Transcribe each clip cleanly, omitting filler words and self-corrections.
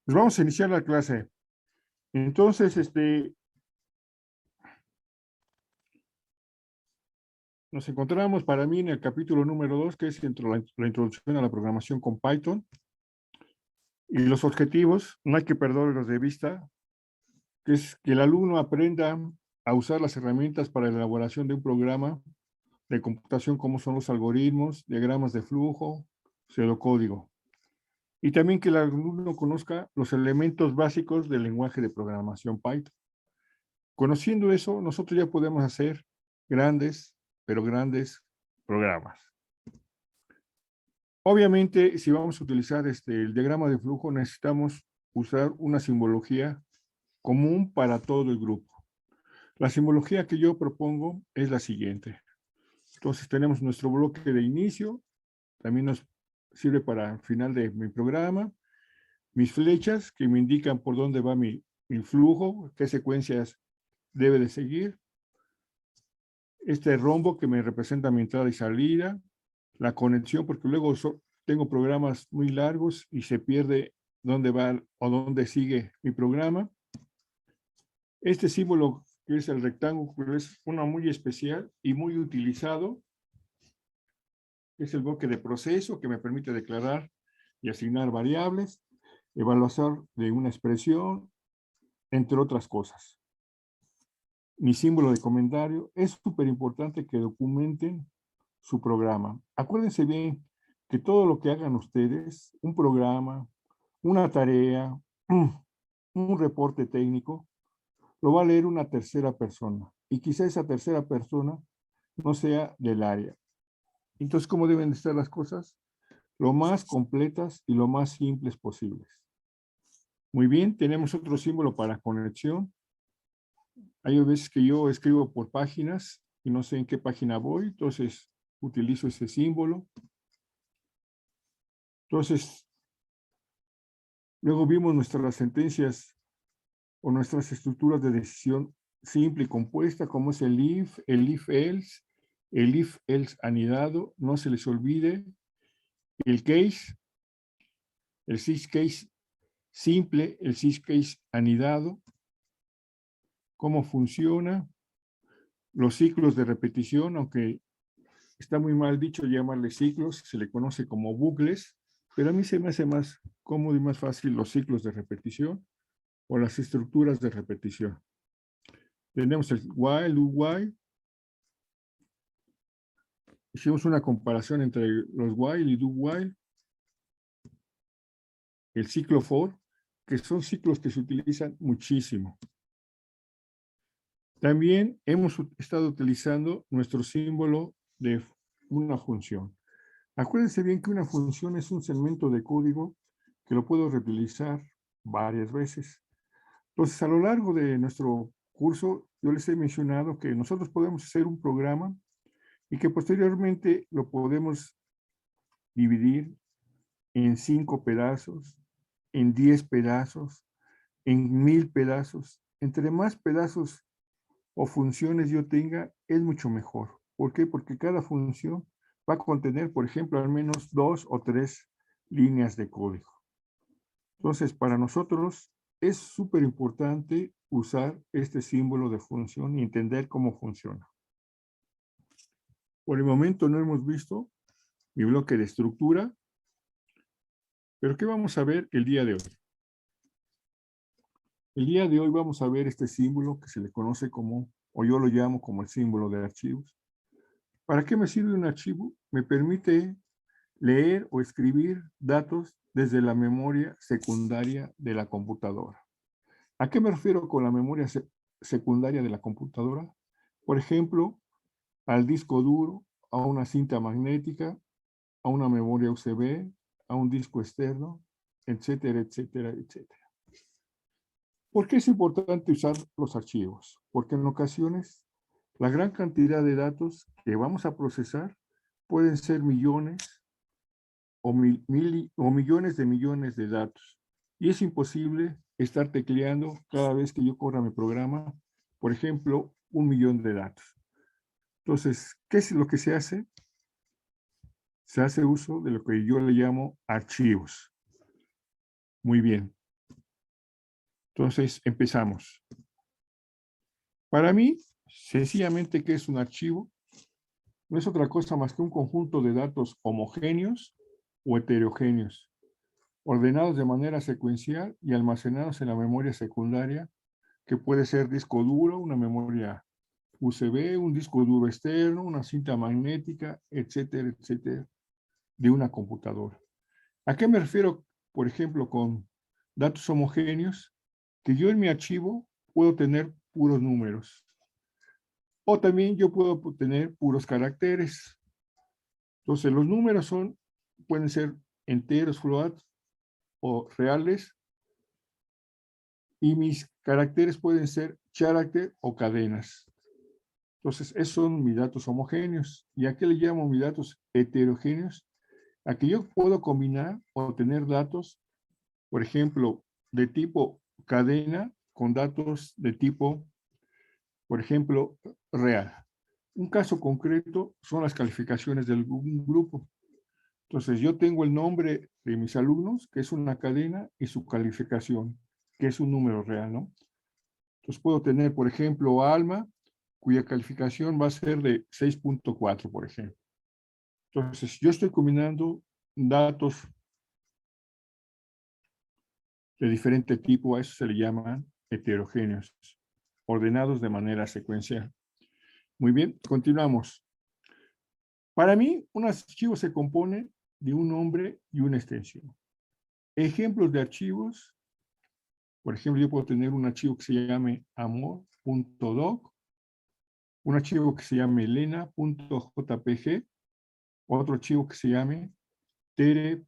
Pues vamos a iniciar la clase. Entonces, nos encontramos para mí en el capítulo número 2, que es la introducción a la programación con Python. Y los objetivos, no hay que perderlos de vista, que es que el alumno aprenda a usar las herramientas para la elaboración de un programa de computación, como son los algoritmos, diagramas de flujo, pseudocódigo. Y también que el alumno conozca los elementos básicos del lenguaje de programación Python. Conociendo eso, nosotros ya podemos hacer grandes, pero grandes programas. Obviamente, si vamos a utilizar el diagrama de flujo, necesitamos usar una simbología común para todo el grupo. La simbología que yo propongo es la siguiente. Entonces, tenemos nuestro bloque de inicio, también nos sirve para el final de mi programa, mis flechas que me indican por dónde va mi flujo, qué secuencias debe de seguir, este rombo que me representa mi entrada y salida, la conexión, porque luego tengo programas muy largos y se pierde dónde va o dónde sigue mi programa. Este símbolo que es el rectángulo es uno muy especial y muy utilizado. Es el bloque de proceso que me permite declarar y asignar variables, evaluación de una expresión, entre otras cosas. Mi símbolo de comentario, es súper importante que documenten su programa. Acuérdense bien que todo lo que hagan ustedes, un programa, una tarea, un reporte técnico, lo va a leer una tercera persona. Y quizá esa tercera persona no sea del área. Entonces, ¿cómo deben estar las cosas? Lo más completas y lo más simples posibles. Muy bien, tenemos otro símbolo para conexión. Hay veces que yo escribo por páginas y no sé en qué página voy, entonces utilizo ese símbolo. Entonces, luego vimos nuestras sentencias o nuestras estructuras de decisión simple y compuesta, como es el if-else, el if-else anidado, no se les olvide, el case, el sys case simple, el sys case anidado, cómo funciona, los ciclos de repetición, aunque está muy mal dicho llamarle ciclos, se le conoce como bucles, pero a mí se me hace más cómodo y más fácil los ciclos de repetición o las estructuras de repetición. Tenemos el while, do while. Hicimos una comparación entre los while y do while. El ciclo for, que son ciclos que se utilizan muchísimo. También hemos estado utilizando nuestro símbolo de una función. Acuérdense bien que una función es un segmento de código que lo puedo reutilizar varias veces. Entonces, a lo largo de nuestro curso, yo les he mencionado que nosotros podemos hacer un programa y que posteriormente lo podemos dividir en 5 pedazos, en 10 pedazos, en 1000 pedazos. Entre más pedazos o funciones yo tenga, es mucho mejor. ¿Por qué? Porque cada función va a contener, por ejemplo, al menos 2 o 3 líneas de código. Entonces, para nosotros es súper importante usar este símbolo de función y entender cómo funciona. Por el momento no hemos visto mi bloque de estructura, pero ¿qué vamos a ver el día de hoy? El día de hoy vamos a ver este símbolo que se le conoce como, o yo lo llamo como el símbolo de archivos. ¿Para qué me sirve un archivo? Me permite leer o escribir datos desde la memoria secundaria de la computadora. ¿A qué me refiero con la memoria secundaria de la computadora? Por ejemplo, al disco duro, a una cinta magnética, a una memoria USB, a un disco externo, etcétera, etcétera, etcétera. ¿Por qué es importante usar los archivos? Porque en ocasiones la gran cantidad de datos que vamos a procesar pueden ser millones o millones de datos. Y es imposible estar tecleando cada vez que yo corra mi programa, por ejemplo, 1.000.000 de datos. Entonces, ¿qué es lo que se hace? Se hace uso de lo que yo le llamo archivos. Muy bien. Entonces, empezamos. Para mí, sencillamente, ¿qué es un archivo? No es otra cosa más que un conjunto de datos homogéneos o heterogéneos, ordenados de manera secuencial y almacenados en la memoria secundaria, que puede ser disco duro, una memoria USB, un disco duro externo, una cinta magnética, etcétera, etcétera, de una computadora. ¿A qué me refiero, por ejemplo, con datos homogéneos? Que yo en mi archivo puedo tener puros números. O también yo puedo tener puros caracteres. Entonces, los números pueden ser enteros, float o reales. Y mis caracteres pueden ser carácter o cadenas. Entonces, esos son mis datos homogéneos. ¿Y a qué le llamo mis datos heterogéneos? A que yo puedo combinar o tener datos, por ejemplo, de tipo cadena con datos de tipo, por ejemplo, real. Un caso concreto son las calificaciones de un grupo. Entonces, yo tengo el nombre de mis alumnos, que es una cadena, y su calificación, que es un número real, ¿no? Entonces, puedo tener, por ejemplo, Alma, cuya calificación va a ser de 6.4, por ejemplo. Entonces, yo estoy combinando datos de diferente tipo, a eso se le llaman heterogéneos, ordenados de manera secuencial. Muy bien, continuamos. Para mí, un archivo se compone de un nombre y una extensión. Ejemplos de archivos, por ejemplo, yo puedo tener un archivo que se llame amor.doc, un archivo que se llame elena.jpg, otro archivo que se llame tere.eps.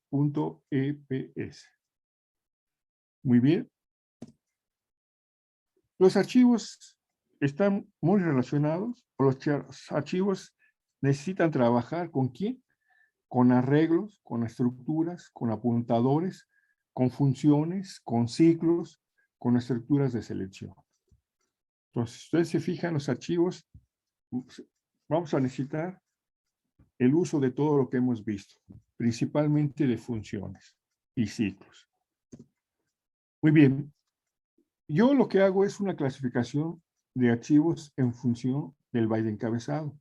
Muy bien. Los archivos están muy relacionados. Los archivos necesitan trabajar ¿con quién? Con arreglos, con estructuras, con apuntadores, con funciones, con ciclos, con estructuras de selección. Entonces, si ustedes se fijan, los archivos, vamos a necesitar el uso de todo lo que hemos visto, principalmente de funciones y ciclos. Muy bien. Yo lo que hago es una clasificación de archivos en función del byte encabezado.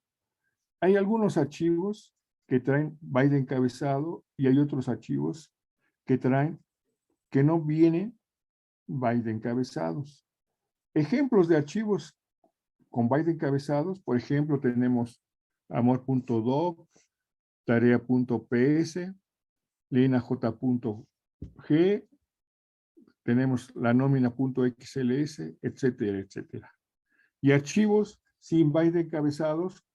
Hay algunos archivos que traen byte encabezado y hay otros archivos que no vienen byte encabezados. Ejemplos de archivos con byte encabezados, por ejemplo, tenemos amor.doc, tarea.ps, lenaj.g, tenemos la nómina.xls, etcétera, etcétera. Y archivos sin byte encabezados,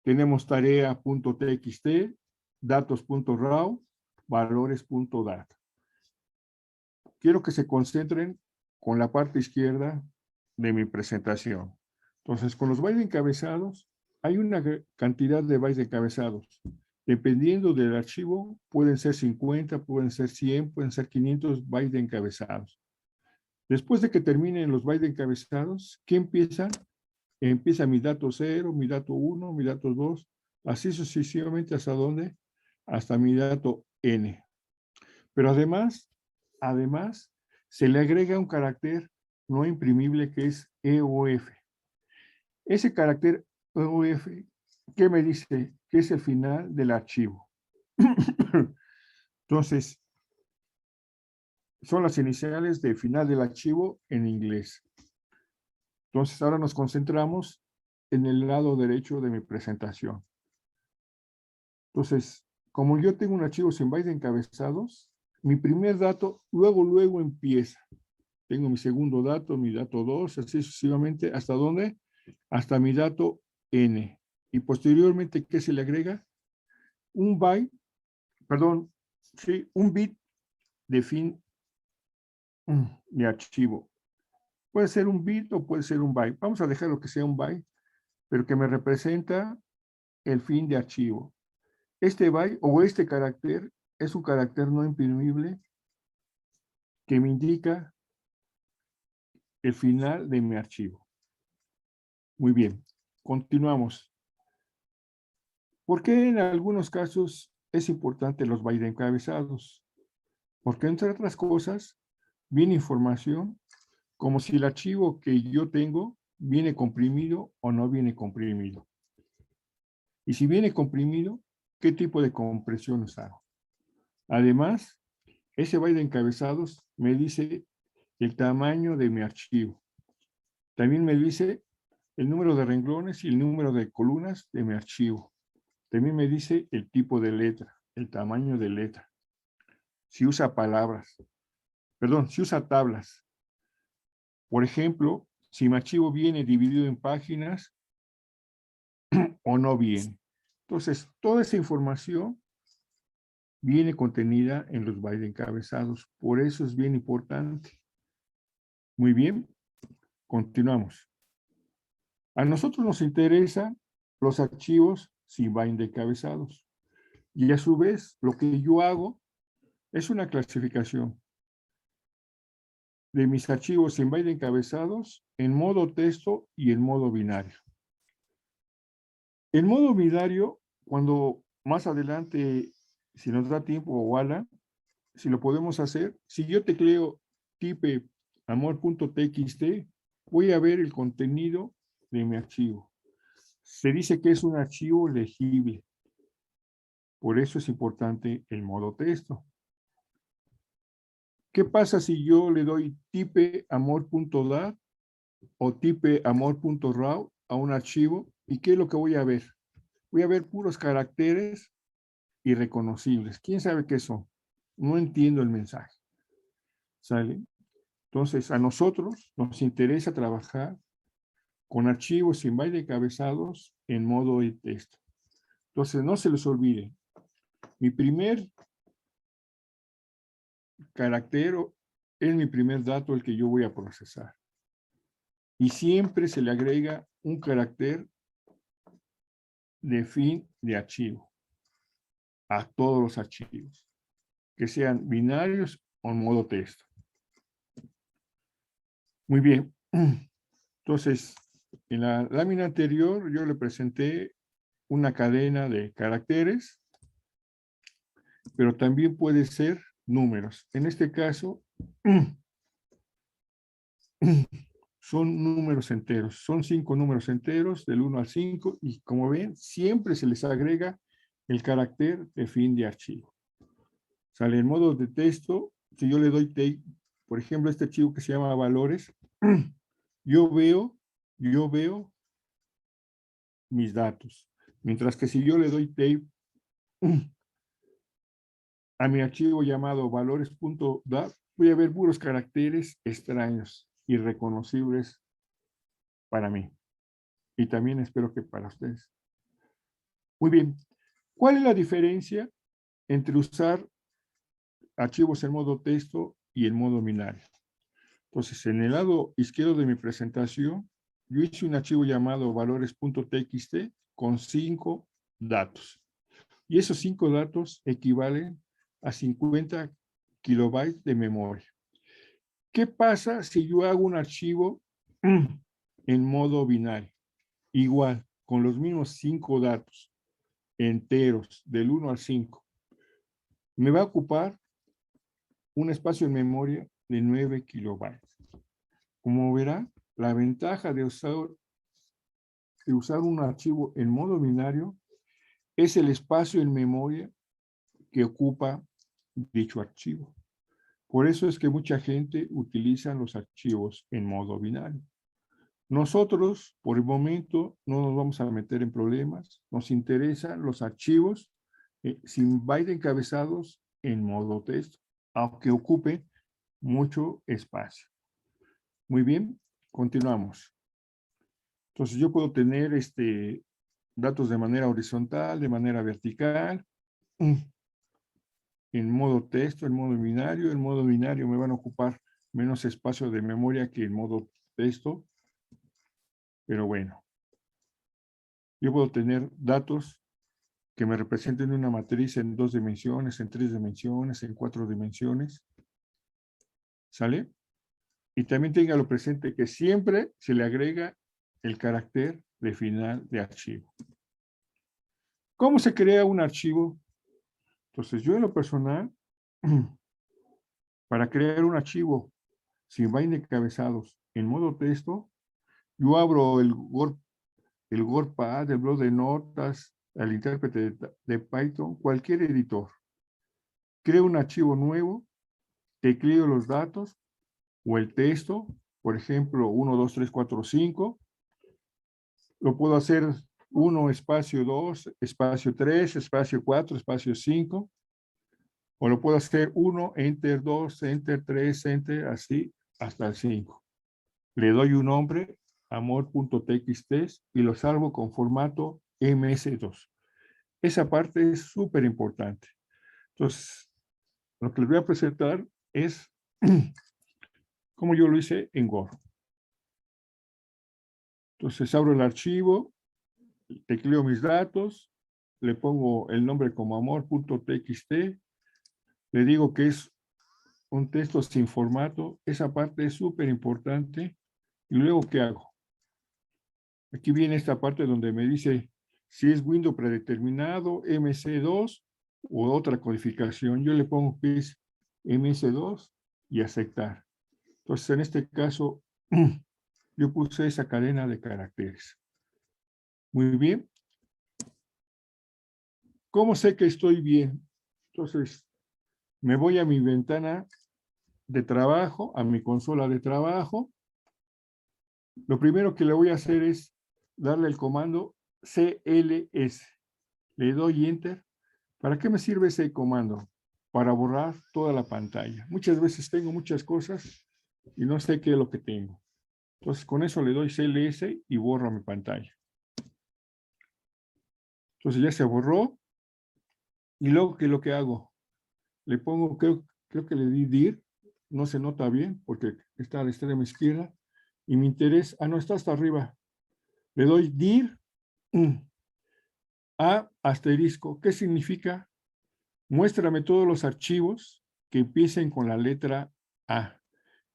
tenemos tarea.txt, datos.raw, valores.dat. Quiero que se concentren con la parte izquierda de mi presentación. Entonces, con los bytes encabezados, hay una cantidad de bytes encabezados. Dependiendo del archivo, pueden ser 50, pueden ser 100, pueden ser 500 bytes encabezados. Después de que terminen los bytes encabezados, ¿qué empieza? Empieza mi dato 0, mi dato 1, mi dato 2, así sucesivamente hasta dónde? Hasta mi dato n. Pero además, se le agrega un carácter no imprimible que es EOF. Ese carácter EOF, ¿qué me dice? Que es el final del archivo. Entonces, son las iniciales del final del archivo en inglés. Entonces, ahora nos concentramos en el lado derecho de mi presentación. Entonces, como yo tengo un archivo sin bytes encabezados, mi primer dato luego empieza. Tengo mi segundo dato, mi dato 2, así sucesivamente. ¿Hasta dónde? Hasta mi dato n. Y posteriormente, ¿qué se le agrega? Un byte, perdón, sí, un bit de fin de archivo. Puede ser un bit o puede ser un byte. Vamos a dejar que sea un byte, pero que me representa el fin de archivo. Este byte o este carácter es un carácter no imprimible que me indica el final de mi archivo. Muy bien, continuamos. ¿Por qué en algunos casos es importante los bytes encabezados? Porque entre otras cosas, viene información como si el archivo que yo tengo viene comprimido o no viene comprimido. Y si viene comprimido, ¿qué tipo de compresión hago? Además, ese byte de encabezados me dice el tamaño de mi archivo. También me dice el número de renglones y el número de columnas de mi archivo. También me dice el tipo de letra, el tamaño de letra. Si usa palabras, perdón, si usa tablas. Por ejemplo, si mi archivo viene dividido en páginas o no viene. Entonces, toda esa información viene contenida en los bytes encabezados. Por eso es bien importante. Muy bien, continuamos. A nosotros nos interesan los archivos sin bytes encabezados. Y a su vez, lo que yo hago es una clasificación de mis archivos en bytes encabezados en modo texto y en modo binario. En modo binario, cuando más adelante, si nos da tiempo o Alan, si lo podemos hacer, si yo tecleo type amor.txt, voy a ver el contenido de mi archivo. Se dice que es un archivo legible. Por eso es importante el modo texto. ¿Qué pasa si yo le doy type amor.dat o type amor.raw a un archivo? ¿Y qué es lo que voy a ver? Voy a ver puros caracteres irreconocibles. ¿Quién sabe qué son? No entiendo el mensaje. ¿Sale? Entonces, a nosotros nos interesa trabajar con archivos sin bytes encabezados en modo de texto. Entonces, no se les olvide. Mi primer carácter es mi primer dato el que yo voy a procesar. Y siempre se le agrega un carácter de fin de archivo a todos los archivos, que sean binarios o en modo texto. Muy bien. Entonces, en la lámina anterior yo le presenté una cadena de caracteres, pero también puede ser números. En este caso, son números enteros. Son 5 números enteros, del 1 al 5, y como ven, siempre se les agrega el carácter de fin de archivo. Sale en modo de texto, si yo le doy take, por ejemplo, este archivo que se llama valores, yo veo mis datos. Mientras que si yo le doy tape a mi archivo llamado valores.dat, voy a ver puros caracteres extraños, irreconocibles para mí. Y también espero que para ustedes. Muy bien. ¿Cuál es la diferencia entre usar archivos en modo texto y en modo binario? Entonces, en el lado izquierdo de mi presentación, yo hice un archivo llamado valores.txt con 5 datos. Y esos 5 datos equivalen a 50 kilobytes de memoria. ¿Qué pasa si yo hago un archivo en modo binario? Igual, con los mismos 5 datos enteros, del 1 al 5. Me va a ocupar un espacio en memoria de 9 kilobytes. Como verá, la ventaja de usar un archivo en modo binario es el espacio en memoria que ocupa dicho archivo. Por eso es que mucha gente utiliza los archivos en modo binario. Nosotros, por el momento, no nos vamos a meter en problemas. Nos interesan los archivos sin bytes encabezados en modo texto, aunque ocupe mucho espacio. Muy bien, continuamos. Entonces yo puedo tener datos de manera horizontal, de manera vertical, en modo texto, en modo binario. En modo binario me van a ocupar menos espacio de memoria que en modo texto, pero bueno. Yo puedo tener datos que me representen una matriz en 2 dimensiones, en 3 dimensiones, en 4 dimensiones. ¿Sale? Y también téngalo presente que siempre se le agrega el carácter de final de archivo. ¿Cómo se crea un archivo? Entonces, yo en lo personal Para crear un archivo sin vaina de encabezados en modo texto, yo abro el WordPad, el blog de notas, el intérprete de Python, cualquier editor. Creo un archivo nuevo, tecleo los datos o el texto, por ejemplo, 1, 2, 3, 4, 5. Lo puedo hacer 1, espacio 2, espacio 3, espacio 4, espacio 5. O lo puedo hacer 1, enter 2, enter 3, enter, así hasta el 5. Le doy un nombre, amor.txt, y lo salvo con formato MS2. Esa parte es súper importante. Entonces, lo que les voy a presentar es cómo yo lo hice en Word. Entonces, abro el archivo, tecleo mis datos, le pongo el nombre como amor.txt, le digo que es un texto sin formato. Esa parte es súper importante. Y luego, ¿qué hago? Aquí viene esta parte donde me dice si es Windows predeterminado, MC2 u otra codificación. Yo le pongo que es MS2 y aceptar. Entonces, en este caso, yo puse esa cadena de caracteres. Muy bien. ¿Cómo sé que estoy bien? Entonces, me voy a mi ventana de trabajo, a mi consola de trabajo. Lo primero que le voy a hacer es darle el comando CLS. Le doy Enter. ¿Para qué me sirve ese comando? Para borrar toda la pantalla. Muchas veces tengo muchas cosas y no sé qué es lo que tengo. Entonces, con eso le doy CLS y borro mi pantalla. Entonces, ya se borró. Y luego, ¿qué es lo que hago? Le pongo, creo que le di dir. No se nota bien porque está a la extrema izquierda. Y mi interés, no, está hasta arriba. Le doy dir a asterisco. ¿Qué significa? Muéstrame todos los archivos que empiecen con la letra A.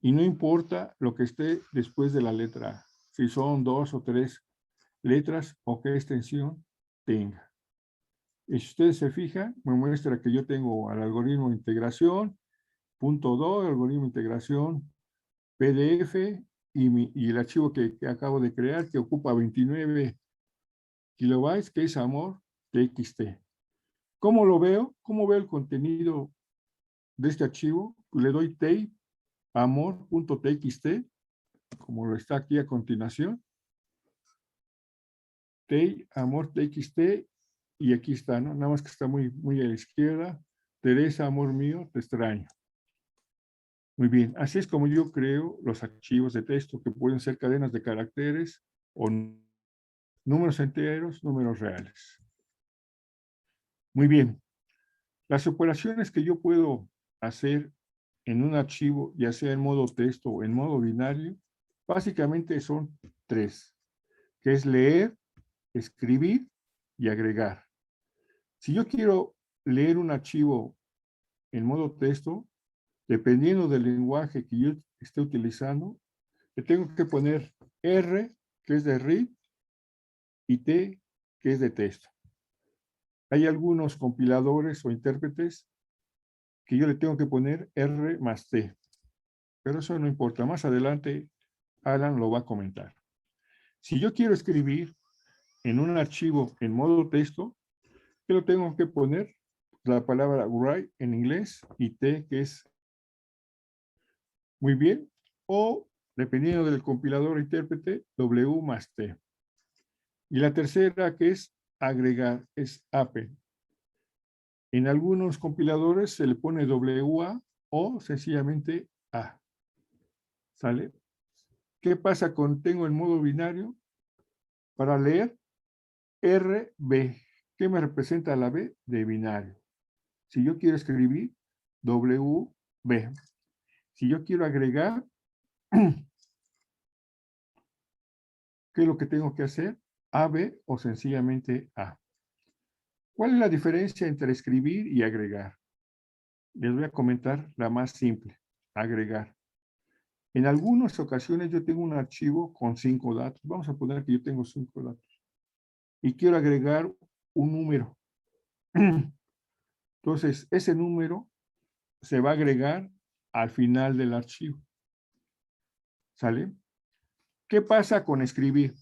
Y no importa lo que esté después de la letra A. Si son 2 o 3 letras o qué extensión tenga. Y si ustedes se fijan, me muestra que yo tengo al algoritmo de integración, punto 2, algoritmo de integración, PDF y el archivo que acabo de crear que ocupa 29 kilobytes, que es amor.txt. ¿Cómo lo veo? ¿Cómo veo el contenido de este archivo? Le doy tape amor.txt, como lo está aquí a continuación. Tape amor.txt, y aquí está, ¿no? Nada más que está muy, muy a la izquierda. Teresa, amor mío, te extraño. Muy bien, así es como yo creo los archivos de texto, que pueden ser cadenas de caracteres o números enteros, números reales. Muy bien, las operaciones que yo puedo hacer en un archivo, ya sea en modo texto o en modo binario, básicamente son 3, que es leer, escribir y agregar. Si yo quiero leer un archivo en modo texto, dependiendo del lenguaje que yo esté utilizando, le tengo que poner R, que es de read, y T, que es de texto. Hay algunos compiladores o intérpretes que yo le tengo que poner R más T, pero eso no importa. Más adelante, Alan lo va a comentar. Si yo quiero escribir en un archivo en modo texto, yo lo tengo que poner la palabra write en inglés y T, que es muy bien, o dependiendo del compilador o intérprete, W más T. Y la tercera, que es agregar, es append. En algunos compiladores se le pone WA o sencillamente A. ¿Sale? ¿Qué pasa con tengo en modo binario? Para leer, RB. ¿Qué me representa la B? De binario. Si yo quiero escribir, WB. Si yo quiero agregar, ¿qué es lo que tengo que hacer? AB o sencillamente A. ¿Cuál es la diferencia entre escribir y agregar? Les voy a comentar la más simple, agregar. En algunas ocasiones yo tengo un archivo con 5 datos. Vamos a poner que yo tengo 5 datos. Y quiero agregar un número. Entonces, ese número se va a agregar al final del archivo. ¿Sale? ¿Qué pasa con escribir?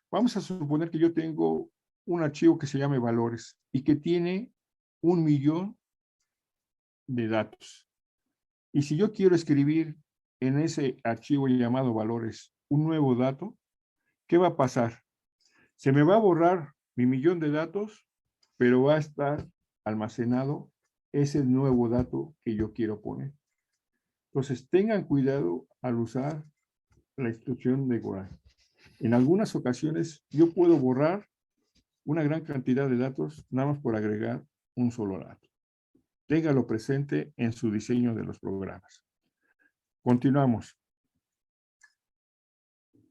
Vamos a suponer que yo tengo un archivo que se llame valores y que tiene 1.000.000 de datos. Y si yo quiero escribir en ese archivo llamado valores un nuevo dato, ¿qué va a pasar? Se me va a borrar mi 1.000.000 de datos, pero va a estar almacenado ese nuevo dato que yo quiero poner. Entonces, tengan cuidado al usar la instrucción de borrar. En algunas ocasiones, yo puedo borrar una gran cantidad de datos nada más por agregar un solo dato. Téngalo presente en su diseño de los programas. Continuamos.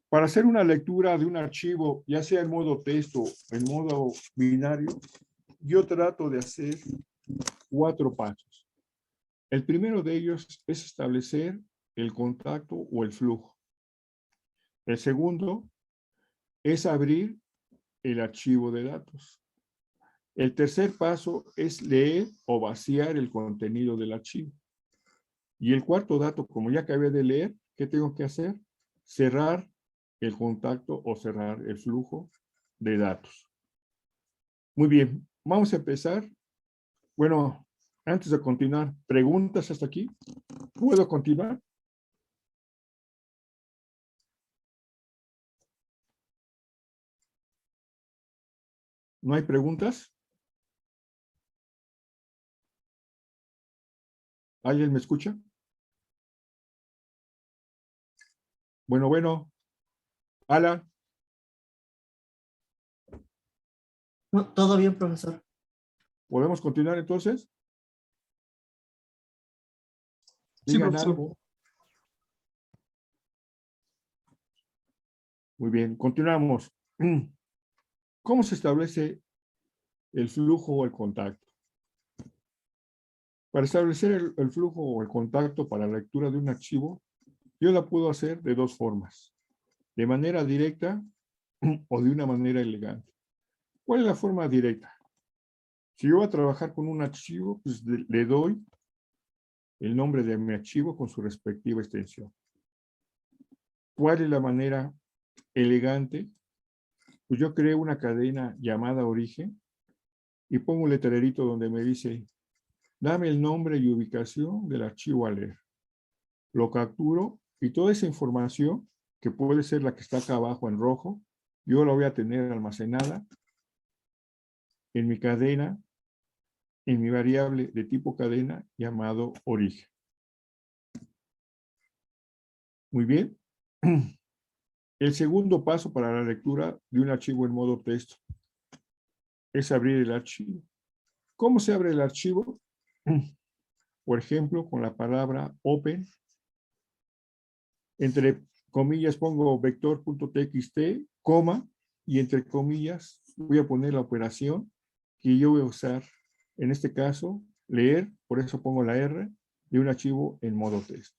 Para hacer una lectura de un archivo, ya sea en modo texto o en modo binario, yo trato de hacer 4 pasos. El primero de ellos es establecer el contacto o el flujo. El segundo es abrir el archivo de datos. El tercer paso es leer o vaciar el contenido del archivo. Y el cuarto dato, como ya acabé de leer, ¿qué tengo que hacer? Cerrar el contacto o cerrar el flujo de datos. Muy bien, vamos a empezar. Bueno, antes de continuar, ¿preguntas hasta aquí? ¿Puedo continuar? ¿No hay preguntas? ¿Alguien me escucha? Bueno. Alan, No, todo bien, profesor. ¿podemos continuar entonces? Sí, Digan profesor. algo. Muy bien, continuamos. ¿Cómo se establece el flujo o el contacto? Para establecer el flujo o el contacto para la lectura de un archivo, yo la puedo hacer de 2 formas. De manera directa o de una manera elegante. ¿Cuál es la forma directa? Si yo voy a trabajar con un archivo, pues le doy el nombre de mi archivo con su respectiva extensión. ¿Cuál es la manera elegante? Pues yo creo una cadena llamada origen y pongo un letrerito donde me dice, dame el nombre y ubicación del archivo a leer. Lo capturo y toda esa información, que puede ser la que está acá abajo en rojo, yo la voy a tener almacenada en mi cadena, en mi variable de tipo cadena llamado origen. Muy bien. El segundo paso para la lectura de un archivo en modo texto es abrir el archivo. ¿Cómo se abre el archivo? Por ejemplo, con la palabra open. Entre comillas pongo vector.txt, coma, y entre comillas voy a poner la operación que yo voy a usar. En este caso, leer, por eso pongo la R, de un archivo en modo texto.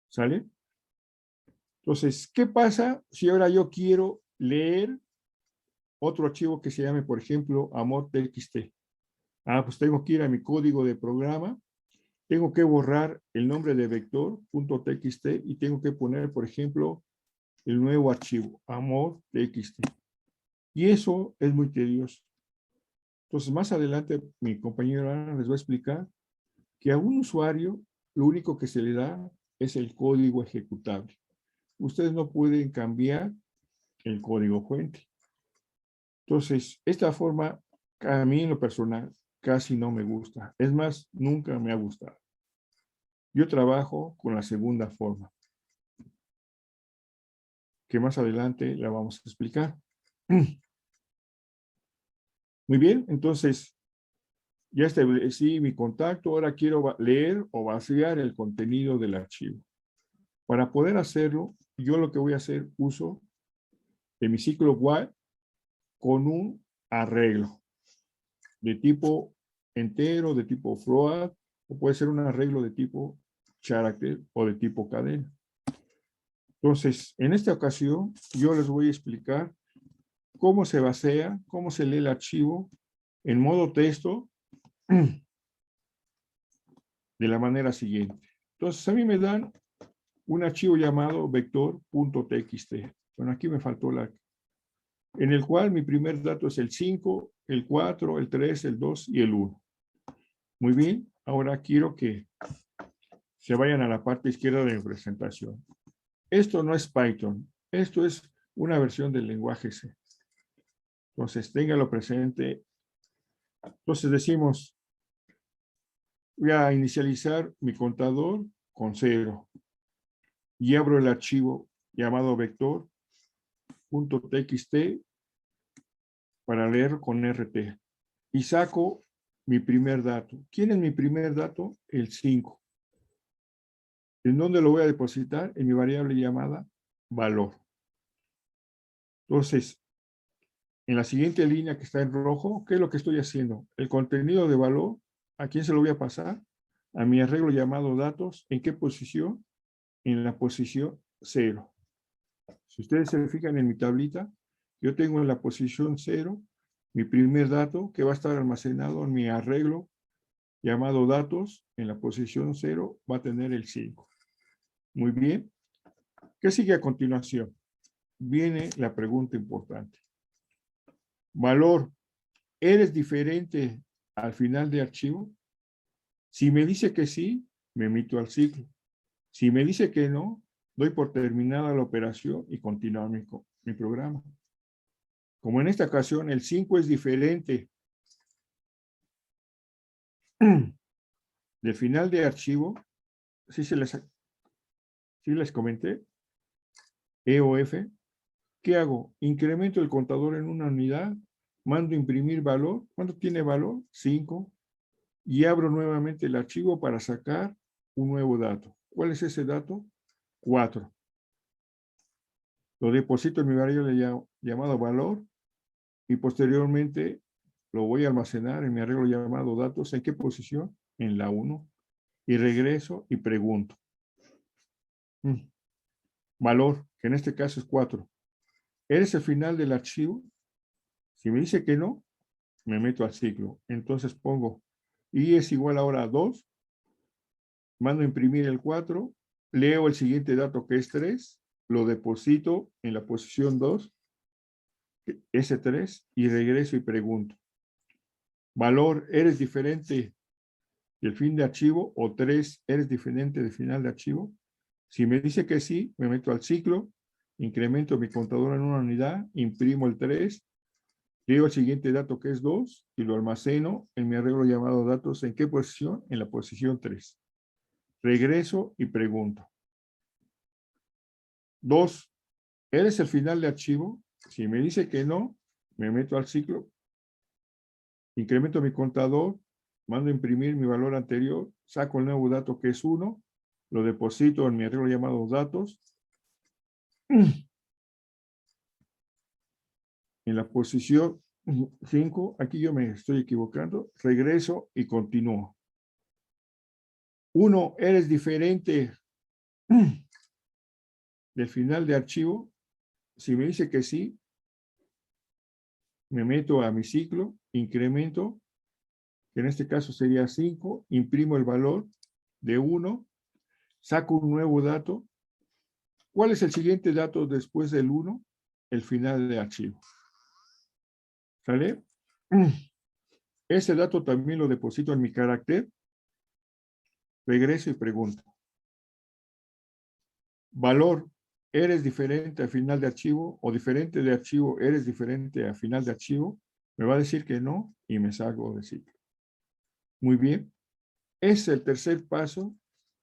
¿Sale? Entonces, ¿qué pasa si ahora yo quiero leer otro archivo que se llame, por ejemplo, amor.txt? Pues tengo que ir a mi código de programa, tengo que borrar el nombre de vector.txt y tengo que poner, por ejemplo, el nuevo archivo, amor.txt. Y eso es muy tedioso. Entonces, más adelante, mi compañero Ana les va a explicar que a un usuario lo único que se le da es el código ejecutable. Ustedes no pueden cambiar el código fuente. Entonces, esta forma, a mí en lo personal, casi no me gusta. Es más, nunca me ha gustado. Yo trabajo con la segunda forma, que más adelante la vamos a explicar. Muy bien, entonces, ya establecí mi contacto, ahora quiero leer o vaciar el contenido del archivo. Para poder hacerlo, yo lo que voy a hacer, uso de mi ciclo while con un arreglo de tipo entero, de tipo float, o puede ser un arreglo de tipo character o de tipo cadena. Entonces, en esta ocasión, yo les voy a explicar cómo se vacía, cómo se lee el archivo en modo texto de la manera siguiente. Entonces, a mí me dan un archivo llamado vector.txt. Bueno, aquí me faltó en el cual mi primer dato es el 5, el 4, el 3, el 2 y el 1. Muy bien, ahora quiero que se vayan a la parte izquierda de mi presentación. Esto no es Python, esto es una versión del lenguaje C. Entonces, téngalo presente. Entonces decimos, voy a inicializar mi contador con 0 y abro el archivo llamado vector.txt para leer con RT y saco mi primer dato. ¿Quién es mi primer dato? El 5. ¿En dónde lo voy a depositar? En mi variable llamada valor. Entonces, en la siguiente línea que está en rojo, ¿qué es lo que estoy haciendo? El contenido de valor, ¿a quién se lo voy a pasar? A mi arreglo llamado datos. ¿En qué posición? En la posición 0. Si ustedes se fijan en mi tablita, yo tengo en la posición 0 mi primer dato que va a estar almacenado en mi arreglo llamado datos. En la posición 0 va a tener el 5. Muy bien. ¿Qué sigue a continuación? Viene la pregunta importante. Valor, ¿eres diferente al final de archivo? Si me dice que sí, me emito al ciclo. Si me dice que no, doy por terminada la operación y continúo mi programa. Como en esta ocasión el 5 es diferente del final de archivo, sí les comenté, E o F, ¿qué hago? Incremento el contador en una unidad, mando imprimir valor. ¿Cuánto tiene valor? 5. Y abro nuevamente el archivo para sacar un nuevo dato. ¿Cuál es ese dato? 4. Lo deposito en mi variable llamado valor y posteriormente lo voy a almacenar en mi arreglo llamado datos. ¿En qué posición? En la 1. Y regreso y pregunto. Valor, que en este caso es 4. ¿Eres el final del archivo? Si me dice que no, me meto al ciclo. Entonces pongo i es igual ahora a 2. Mando a imprimir el 4. Leo el siguiente dato que es 3. Lo deposito en la posición 2. S3 y regreso y pregunto. Valor, ¿eres diferente del fin de archivo? O 3, ¿eres diferente del final de archivo? Si me dice que sí, me meto al ciclo, incremento mi contador en una unidad, imprimo el 3, leo el siguiente dato que es 2 y lo almaceno en mi arreglo llamado datos. ¿En qué posición? En la posición 3. Regreso y pregunto. 2, ¿eres el final de archivo? Si me dice que no, me meto al ciclo, incremento mi contador, mando a imprimir mi valor anterior, saco el nuevo dato que es 1, lo deposito en mi arreglo llamado datos. En la posición 5, aquí yo me estoy equivocando, regreso y continúo. 1, ¿eres diferente del final de archivo? Si me dice que sí, me meto a mi ciclo, incremento, que en este caso sería 5, imprimo el valor de 1, saco un nuevo dato. ¿Cuál es el siguiente dato después del 1? El final de archivo. ¿Sale? Ese dato también lo deposito en mi carácter. Regreso y pregunto. Valor, ¿eres diferente al final de archivo? O diferente de archivo, ¿eres diferente al final de archivo? Me va a decir que no y me salgo de ciclo. Muy bien. Es el tercer paso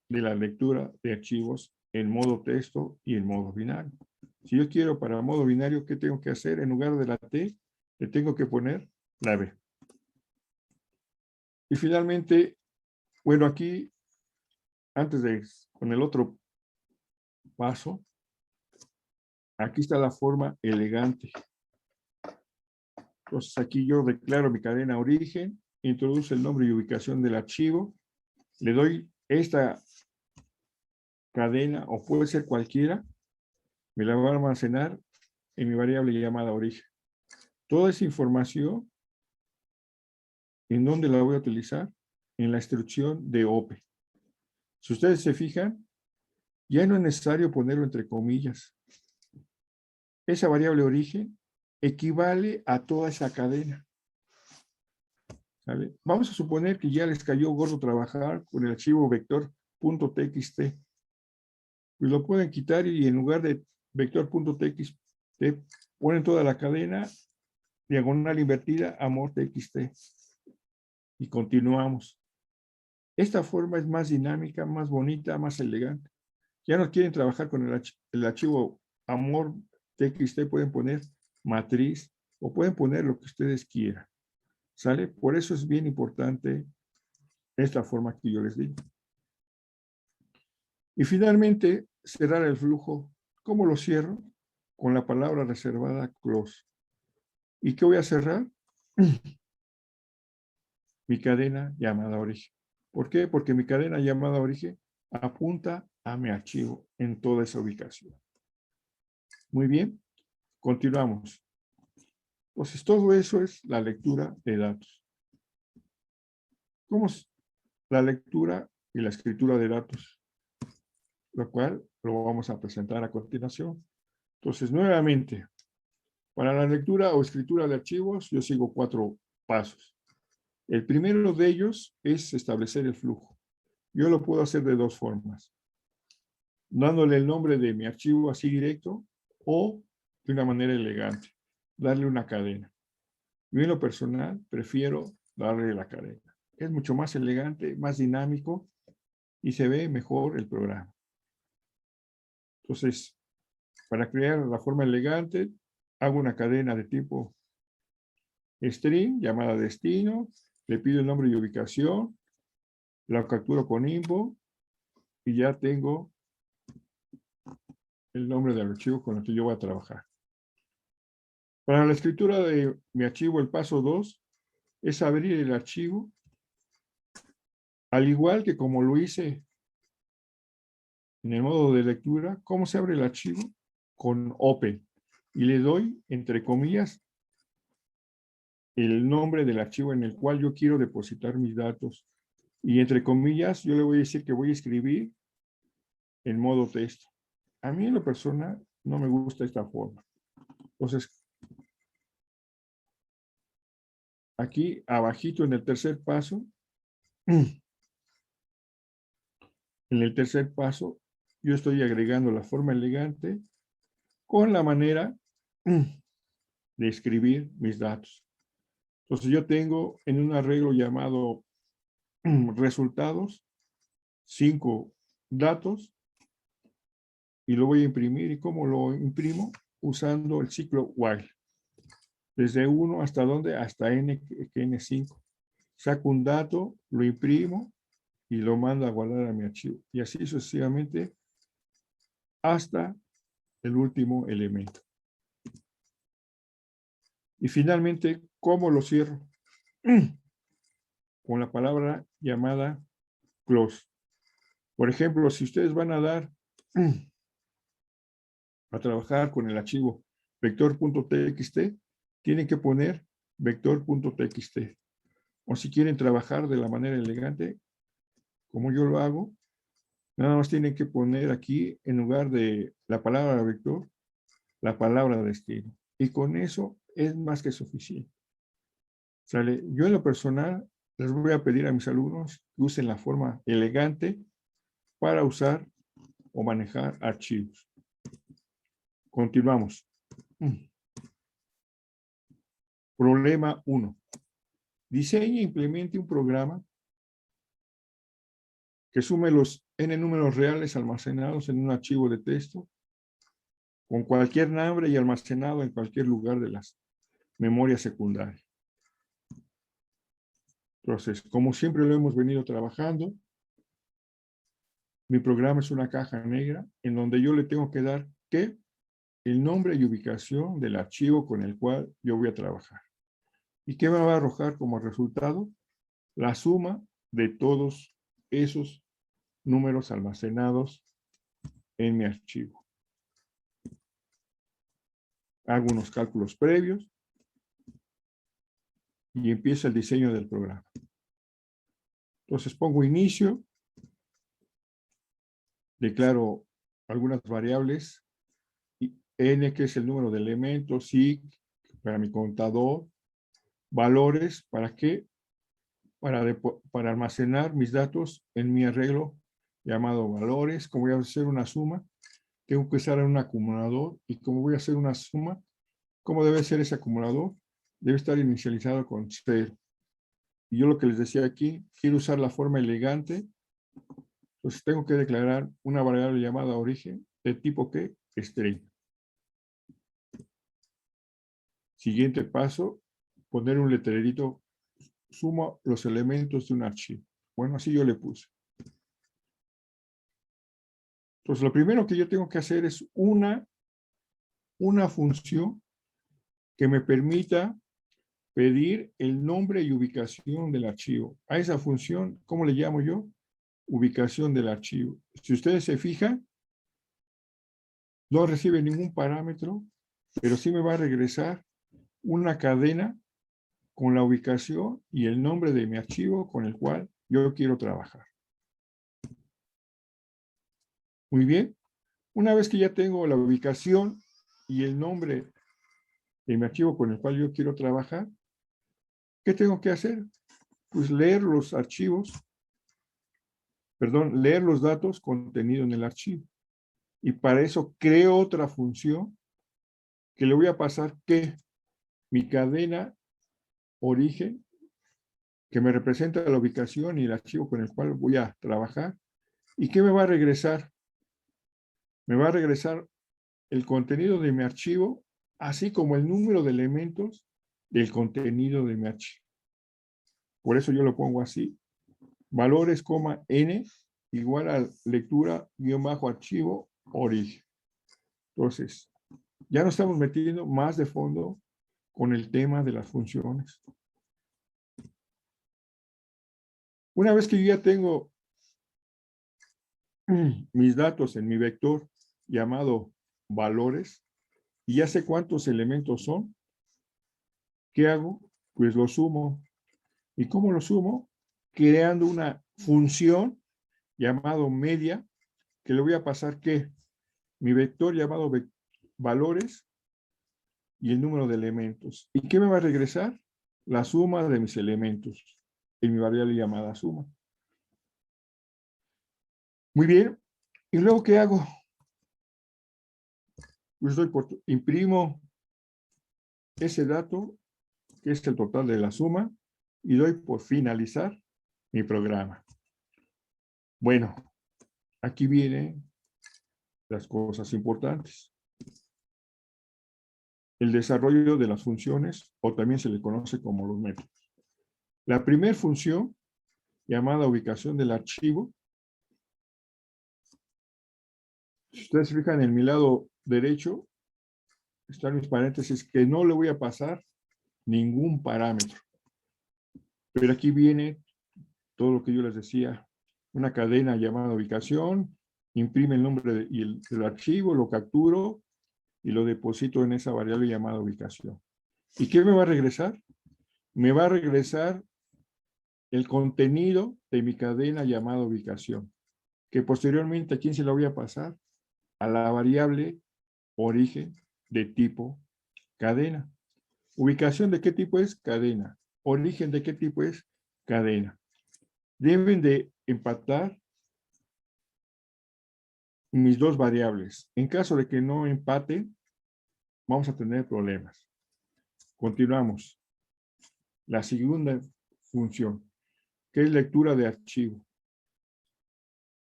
de la lectura de archivos en modo texto y en modo binario. Si yo quiero para modo binario, ¿qué tengo que hacer? En lugar de la T, le tengo que poner la B. Y finalmente, bueno, aquí, antes de con el otro paso, aquí está la forma elegante. Entonces aquí yo declaro mi cadena origen, introduce el nombre y ubicación del archivo, le doy esta cadena, o puede ser cualquiera, me la va a almacenar en mi variable llamada origen. Toda esa información, ¿en dónde la voy a utilizar? En la instrucción de OPE. Si ustedes se fijan, ya no es necesario ponerlo entre comillas. Esa variable origen equivale a toda esa cadena. ¿Sale? Vamos a suponer que ya les cayó gordo trabajar con el archivo vector.txt. Pues lo pueden quitar y en lugar de vector.txt ponen toda la cadena diagonal invertida amor.txt. Y continuamos. Esta forma es más dinámica, más bonita, más elegante. Ya no quieren trabajar con el archivo amor.txt, pueden poner matriz o pueden poner lo que ustedes quieran. ¿Sale? Por eso es bien importante esta forma que yo les digo. Y finalmente, cerrar el flujo. ¿Cómo lo cierro? Con la palabra reservada close. ¿Y qué voy a cerrar? Mi cadena llamada origen. ¿Por qué? Porque mi cadena llamada origen apunta a mi archivo en toda esa ubicación. Muy bien, continuamos. Entonces, todo eso es la lectura de datos. ¿Cómo es la lectura y la escritura de datos? Lo cual lo vamos a presentar a continuación. Entonces, nuevamente, para la lectura o escritura de archivos, yo sigo 4 pasos. El primero de ellos es establecer el flujo. Yo lo puedo hacer de 2 formas. Dándole el nombre de mi archivo así directo o de una manera elegante, darle una cadena. Yo en lo personal prefiero darle la cadena. Es mucho más elegante, más dinámico y se ve mejor el programa. Entonces, para crear la forma elegante, hago una cadena de tipo string llamada destino, le pido el nombre y ubicación, la capturo con info y ya tengo el nombre del archivo con el que yo voy a trabajar. Para la escritura de mi archivo, el paso 2 es abrir el archivo, al igual que como lo hice en el modo de lectura. ¿Cómo se abre el archivo? Con Open. Y le doy, entre comillas, el nombre del archivo en el cual yo quiero depositar mis datos. Y entre comillas, yo le voy a decir que voy a escribir en modo texto. A mí en lo personal no me gusta esta forma. Entonces, aquí abajito en el tercer paso, yo estoy agregando la forma elegante con la manera de escribir mis datos. Entonces yo tengo en un arreglo llamado resultados, 5 datos, y lo voy a imprimir. ¿Y cómo lo imprimo? Usando el ciclo while. Desde 1 hasta dónde? Hasta n5. Saco un dato, lo imprimo y lo mando a guardar a mi archivo. Y así sucesivamente hasta el último elemento. Y finalmente, ¿cómo lo cierro? Con la palabra llamada close. Por ejemplo, si ustedes van a dar a trabajar con el archivo vector.txt, tienen que poner vector.txt. O si quieren trabajar de la manera elegante, como yo lo hago, nada más tienen que poner aquí, en lugar de la palabra vector, la palabra destino. Y con eso es más que suficiente. ¿Sale? Yo en lo personal les voy a pedir a mis alumnos que usen la forma elegante para usar o manejar archivos. Continuamos. Problema 1. Diseñe e implemente un programa que sume los n números reales almacenados en un archivo de texto con cualquier nombre y almacenado en cualquier lugar de las memorias secundarias. Entonces, como siempre lo hemos venido trabajando, mi programa es una caja negra en donde yo le tengo que dar ¿qué? El nombre y ubicación del archivo con el cual yo voy a trabajar. ¿Y qué me va a arrojar como resultado? La suma de todos esos números almacenados en mi archivo. Hago unos cálculos previos y empieza el diseño del programa. Entonces pongo inicio declaro algunas variables, n, que es el número de elementos, sig, para mi contador, valores, ¿para qué? Para almacenar mis datos en mi arreglo llamado valores. Como voy a hacer una suma, tengo que usar un acumulador, y como voy a hacer una suma, ¿cómo debe ser ese acumulador? Debe estar inicializado con 0. Y yo lo que les decía aquí, quiero usar la forma elegante, entonces tengo que declarar una variable llamada origen de tipo ¿qué? String. Siguiente paso, poner un letrerito, sumo los elementos de un archivo. Bueno, así yo le puse. Entonces, lo primero que yo tengo que hacer es una función que me permita pedir el nombre y ubicación del archivo. A esa función, ¿cómo le llamo yo? Ubicación del archivo. Si ustedes se fijan, no recibe ningún parámetro, pero sí me va a regresar una cadena con la ubicación y el nombre de mi archivo con el cual yo quiero trabajar. Muy bien. Una vez que ya tengo la ubicación y el nombre de mi archivo con el cual yo quiero trabajar, ¿qué tengo que hacer? Pues leer los archivos, leer los datos contenidos en el archivo. Y para eso creo otra función que le voy a pasar que mi cadena origen, que me representa la ubicación y el archivo con el cual voy a trabajar. ¿Y qué me va a regresar? Me va a regresar el contenido de mi archivo, así como el número de elementos del contenido de mi archivo. Por eso yo lo pongo así. Valores, n, igual a lectura, archivo, origen. Entonces, ya nos estamos metiendo más de fondo con el tema de las funciones. Una vez que yo ya tengo mis datos en mi vector llamado valores, y ya sé cuántos elementos son, ¿qué hago? Pues lo sumo. ¿Y cómo lo sumo? Creando una función llamado media, que le voy a pasar ¿qué? Mi vector llamado valores y el número de elementos. ¿Y qué me va a regresar? La suma de mis elementos en mi variable llamada suma. Muy bien. ¿Y luego qué hago? Pues imprimo ese dato, que es el total de la suma, y doy por finalizar mi programa. Bueno, aquí vienen las cosas importantes. El desarrollo de las funciones, o también se le conoce como los métodos. La primera función, llamada ubicación del archivo, si ustedes se fijan en mi lado derecho, están mis paréntesis que no le voy a pasar ningún parámetro. Pero aquí viene todo lo que yo les decía, una cadena llamada ubicación, imprime el nombre del archivo, lo capturo y lo deposito en esa variable llamada ubicación. ¿Y qué me va a regresar? Me va a regresar el contenido de mi cadena llamada ubicación, que posteriormente, ¿a quién se lo voy a pasar? A la variable origen de tipo cadena. ¿Ubicación de qué tipo es? Cadena. ¿Origen de qué tipo es? Cadena. Deben de empatar mis dos variables. En caso de que no empate, vamos a tener problemas. Continuamos. La segunda función, que es lectura de archivo.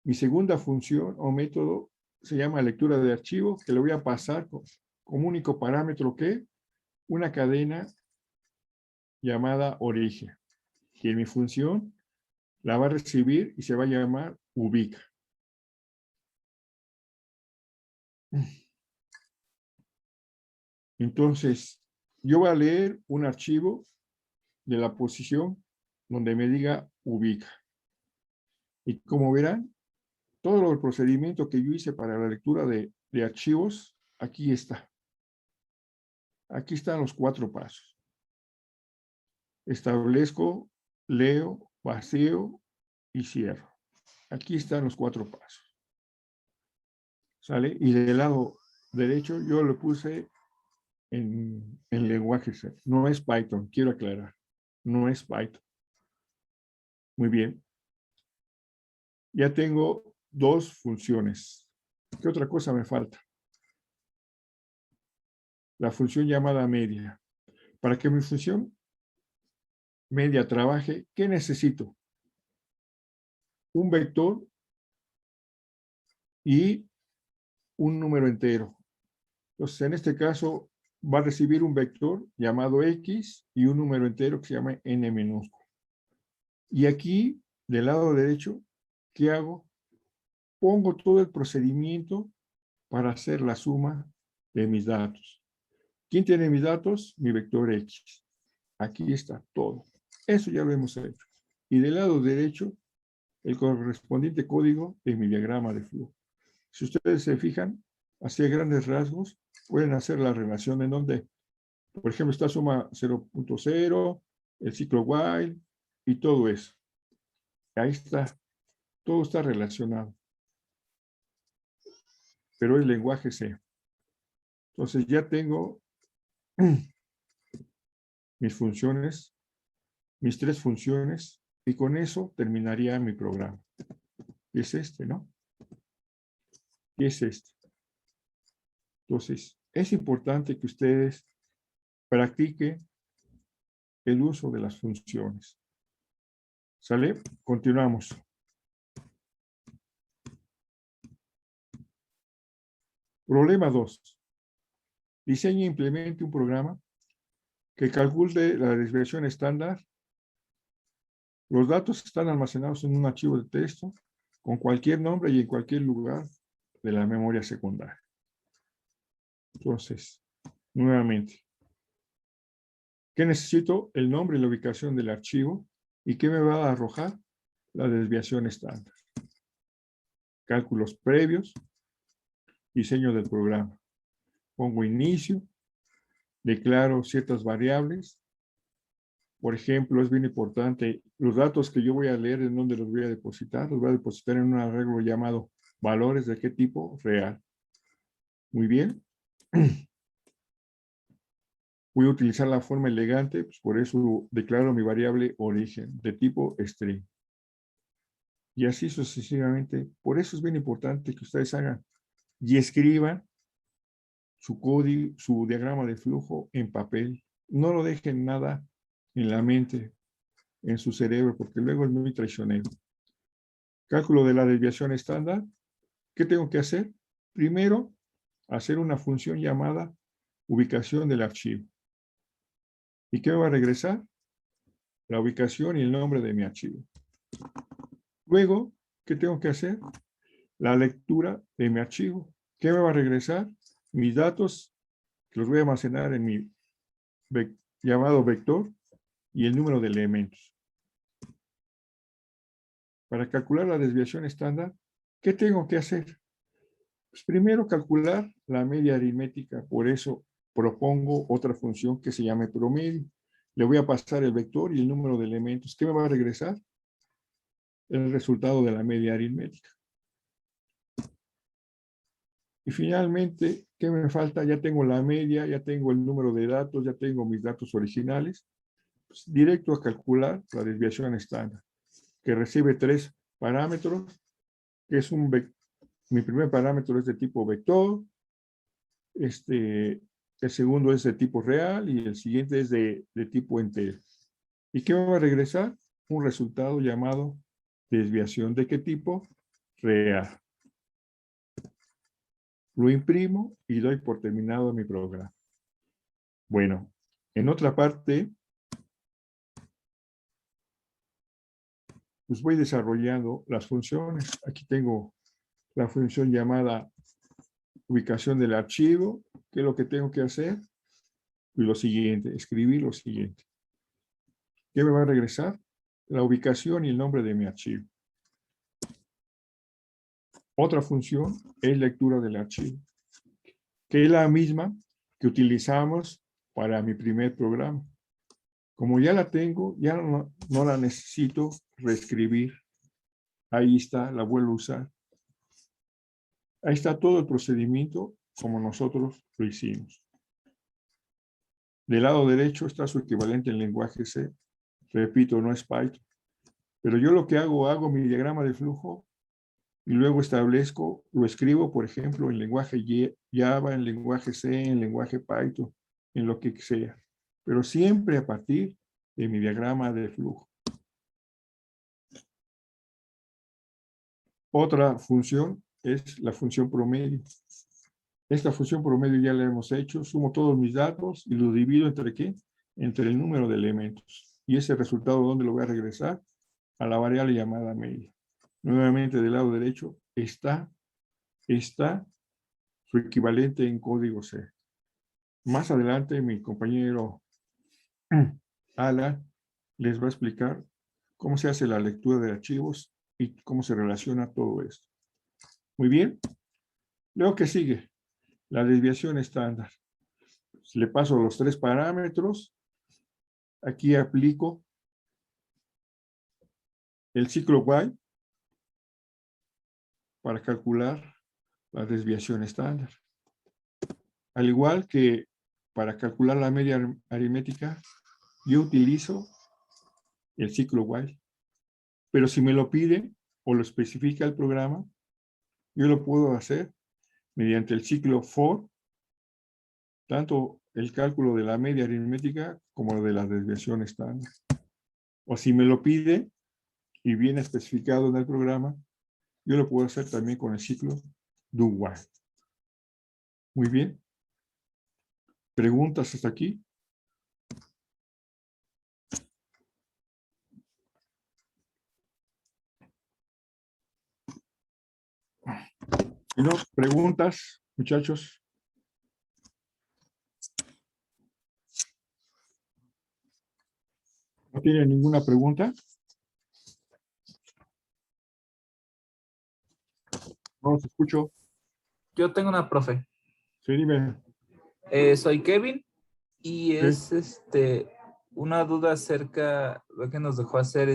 Mi segunda función o método se llama lectura de archivo, que le voy a pasar como único parámetro que una cadena llamada origen, que en mi función la va a recibir y se va a llamar ubica. Entonces, yo voy a leer un archivo de la posición donde me diga ubica. Y como verán, todo el procedimiento que yo hice para la lectura de archivos, aquí está. Aquí están los 4 pasos. Establezco, leo, vacío y cierro. Aquí están los 4 pasos. ¿Sale? Y del lado derecho yo lo puse en lenguaje C. No es Python, quiero aclarar. No es Python. Muy bien. Ya tengo dos funciones. ¿Qué otra cosa me falta? La función llamada media. Para que mi función media trabaje, ¿qué necesito? Un vector y un número entero. Entonces, en este caso, va a recibir un vector llamado X y un número entero que se llama N minúsculo. Y aquí, del lado derecho, ¿qué hago? Pongo todo el procedimiento para hacer la suma de mis datos. ¿Quién tiene mis datos? Mi vector X. Aquí está todo. Eso ya lo hemos hecho. Y del lado derecho, el correspondiente código de mi diagrama de flujo. Si ustedes se fijan, así a grandes rasgos, pueden hacer la relación en donde, por ejemplo, está suma 0.0, el ciclo while y todo eso. Ahí está. Todo está relacionado. Pero es lenguaje C. Entonces ya tengo mis funciones, mis tres funciones, y con eso terminaría mi programa. Y es este, ¿no? Y es este. Entonces, es importante que ustedes practiquen el uso de las funciones. ¿Sale? Continuamos. Problema 2. Diseñe e implemente un programa que calcule la desviación estándar. Los datos están almacenados en un archivo de texto con cualquier nombre y en cualquier lugar de la memoria secundaria. Entonces, nuevamente, ¿qué necesito? El nombre y la ubicación del archivo. ¿Y qué me va a arrojar? La desviación estándar. Cálculos previos. Diseño del programa. Pongo inicio. Declaro ciertas variables. Por ejemplo, es bien importante, los datos que yo voy a leer, ¿en dónde los voy a depositar? Los voy a depositar en un arreglo llamado valores de qué tipo real. Muy bien. Voy a utilizar la forma elegante, pues por eso declaro mi variable origen de tipo string. Y así sucesivamente. Por eso es bien importante que ustedes hagan y escriban su código, su diagrama de flujo en papel. No lo dejen nada en la mente, en su cerebro, porque luego es muy traicionero. Cálculo de la desviación estándar. ¿Qué tengo que hacer? Primero, hacer una función llamada ubicación del archivo. ¿Y qué me va a regresar? La ubicación y el nombre de mi archivo. Luego, ¿qué tengo que hacer? La lectura de mi archivo. ¿Qué me va a regresar? Mis datos, que los voy a almacenar en mi llamado vector y el número de elementos. Para calcular la desviación estándar, ¿qué tengo que hacer? Pues primero calcular la media aritmética, por eso propongo otra función que se llame promedio. Le voy a pasar el vector y el número de elementos. ¿Qué me va a regresar? El resultado de la media aritmética. Y finalmente, ¿qué me falta? Ya tengo la media, ya tengo el número de datos, ya tengo mis datos originales. Pues directo a calcular la desviación estándar, que recibe tres parámetros, que es mi primer parámetro es de tipo vector, el segundo es de tipo real y el siguiente es de tipo entero. ¿Y qué me va a regresar? Un resultado llamado desviación. ¿De qué tipo? Real. Lo imprimo y doy por terminado mi programa. Bueno, en otra parte, pues voy desarrollando las funciones. Aquí tengo la función llamada ubicación del archivo. ¿Qué es lo que tengo que hacer? Y lo siguiente, escribir lo siguiente. ¿Qué me va a regresar? La ubicación y el nombre de mi archivo. Otra función es lectura del archivo, que es la misma que utilizamos para mi primer programa. Como ya la tengo, ya no la necesito reescribir. Ahí está, la vuelvo a usar. Ahí está todo el procedimiento como nosotros lo hicimos. Del lado derecho está su equivalente en lenguaje C. Repito, no es Python. Pero yo lo que hago mi diagrama de flujo y luego establezco, lo escribo, por ejemplo, en lenguaje Java, en lenguaje C, en lenguaje Python, en lo que sea. Pero siempre a partir de mi diagrama de flujo. Otra función es la función promedio. Esta función promedio ya la hemos hecho. Sumo todos mis datos y lo divido entre ¿qué? Entre el número de elementos. Y ese resultado, ¿dónde lo voy a regresar? A la variable llamada media. Nuevamente del lado derecho está su equivalente en código C. Más adelante mi compañero Alan les va a explicar cómo se hace la lectura de archivos y cómo se relaciona todo esto. Muy bien. Luego que sigue, la desviación estándar. Le paso los 3 parámetros. Aquí aplico el ciclo while para calcular la desviación estándar. Al igual que para calcular la media aritmética, yo utilizo el ciclo while. Pero si me lo pide o lo especifica el programa, yo lo puedo hacer mediante el ciclo for, tanto el cálculo de la media aritmética como de la desviación estándar. O si me lo pide y viene especificado en el programa, yo lo puedo hacer también con el ciclo do while. Muy bien. ¿Preguntas hasta aquí? Si no, preguntas, muchachos. ¿No tienen ninguna pregunta? No los escucho. Yo tengo una profe. Sí, dime. Soy Kevin y Sí. es una duda acerca de que nos dejó hacer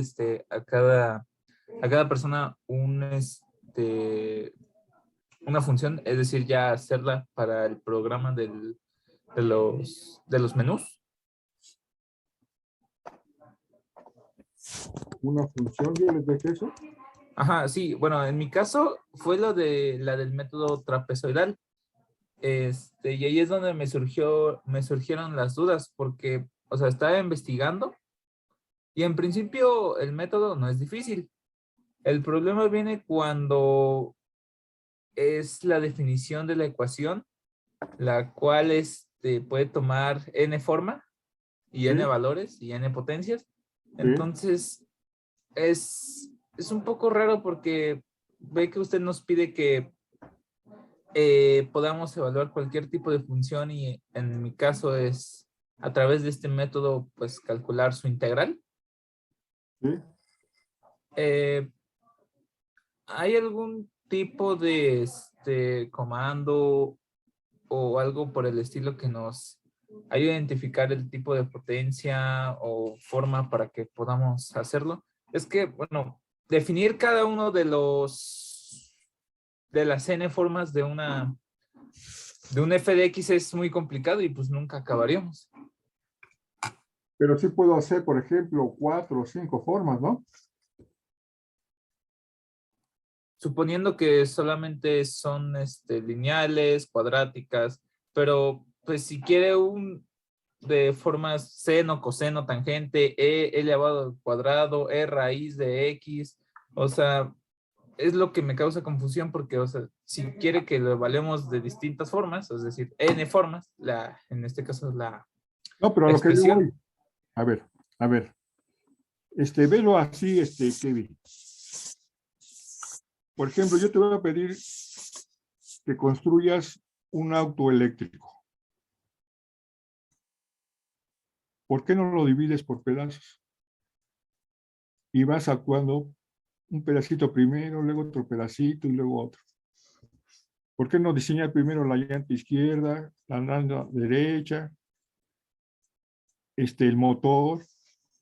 a cada persona una función, es decir, ya hacerla para el programa de los menús. Una función, yo les dejé eso. Ajá, sí, bueno, en mi caso fue la del método trapezoidal. Y ahí es donde me surgieron las dudas, porque, o sea, estaba investigando y en principio el método no es difícil. El problema viene cuando es la definición de la ecuación, la cual puede tomar n forma y n Sí, valores y n potencias. sí. Entonces, es un poco raro porque ve que usted nos pide que podamos evaluar cualquier tipo de función y en mi caso es a través de este método pues calcular su integral. Sí. ¿Hay algún tipo de comando o algo por el estilo que nos ayude a identificar el tipo de potencia o forma para que podamos hacerlo? Es que, bueno, definir cada uno de las n formas de un f de x es muy complicado y pues nunca acabaríamos. Pero sí puedo hacer, por ejemplo, 4 o 5 formas, ¿no? Suponiendo que solamente son lineales, cuadráticas, pero pues si quiere de formas seno, coseno, tangente, e elevado al cuadrado, e raíz de x, o sea, es lo que me causa confusión porque, o sea, si quiere que lo evaluemos de distintas formas, es decir, n formas, en este caso la No, pero a lo que yo expresión. voy. A ver. Velo así, Kevin. Por ejemplo, yo te voy a pedir que construyas un auto eléctrico. ¿Por qué no lo divides por pedazos? Y vas actuando un pedacito primero, luego otro pedacito y luego otro. ¿Por qué no diseñar primero la llanta izquierda, la llanta derecha, el motor,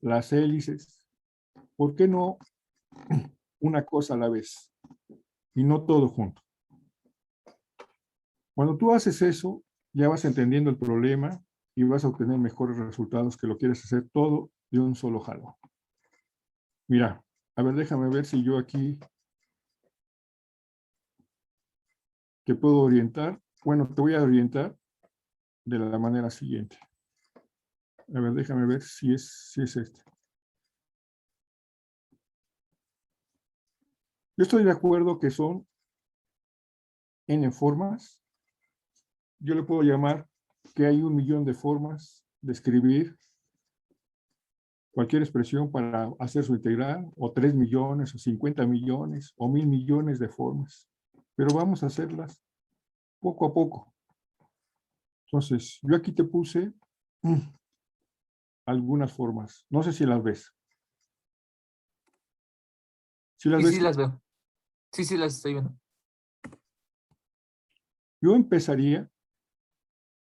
las hélices? ¿Por qué no una cosa a la vez y no todo junto? Cuando tú haces eso, ya vas entendiendo el problema y vas a obtener mejores resultados que lo quieres hacer todo de un solo jalón. Mira, a ver, déjame ver si yo aquí te puedo orientar. Bueno, te voy a orientar de la manera siguiente. A ver, déjame ver si es este. Yo estoy de acuerdo que son N formas. Yo le puedo llamar que hay 1.000.000 de formas de escribir cualquier expresión para hacer su integral, o 3 millones, o 50 millones, o 1.000.000.000 de formas. Pero vamos a hacerlas poco a poco. Entonces, yo aquí te puse algunas formas. No sé si las ves. ¿Sí las Y ves? sí las veo. Sí, las estoy viendo. Yo empezaría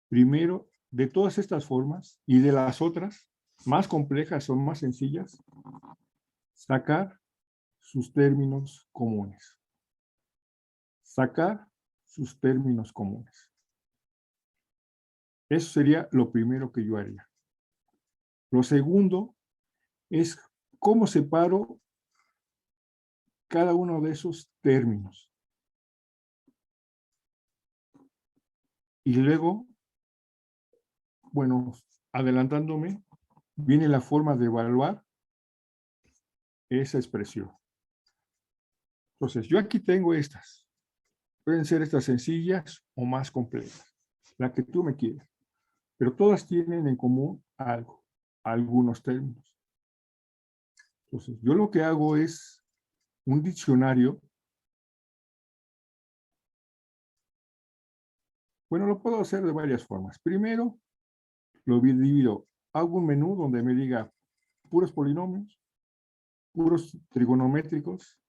primero de todas estas formas y de las otras, más complejas o más sencillas, sacar sus términos comunes. Sacar sus términos comunes. Eso sería lo primero que yo haría. Lo segundo es cómo separo cada uno de esos términos. Y luego, bueno, adelantándome, viene la forma de evaluar esa expresión. Entonces, yo aquí tengo estas. Pueden ser estas sencillas o más complejas, la que tú me quieras. Pero todas tienen en común algo, algunos términos. Entonces, yo lo que hago es un diccionario. Bueno, lo puedo hacer de varias formas. Primero, lo divido. Hago un menú donde me diga puros polinomios, puros trigonométricos,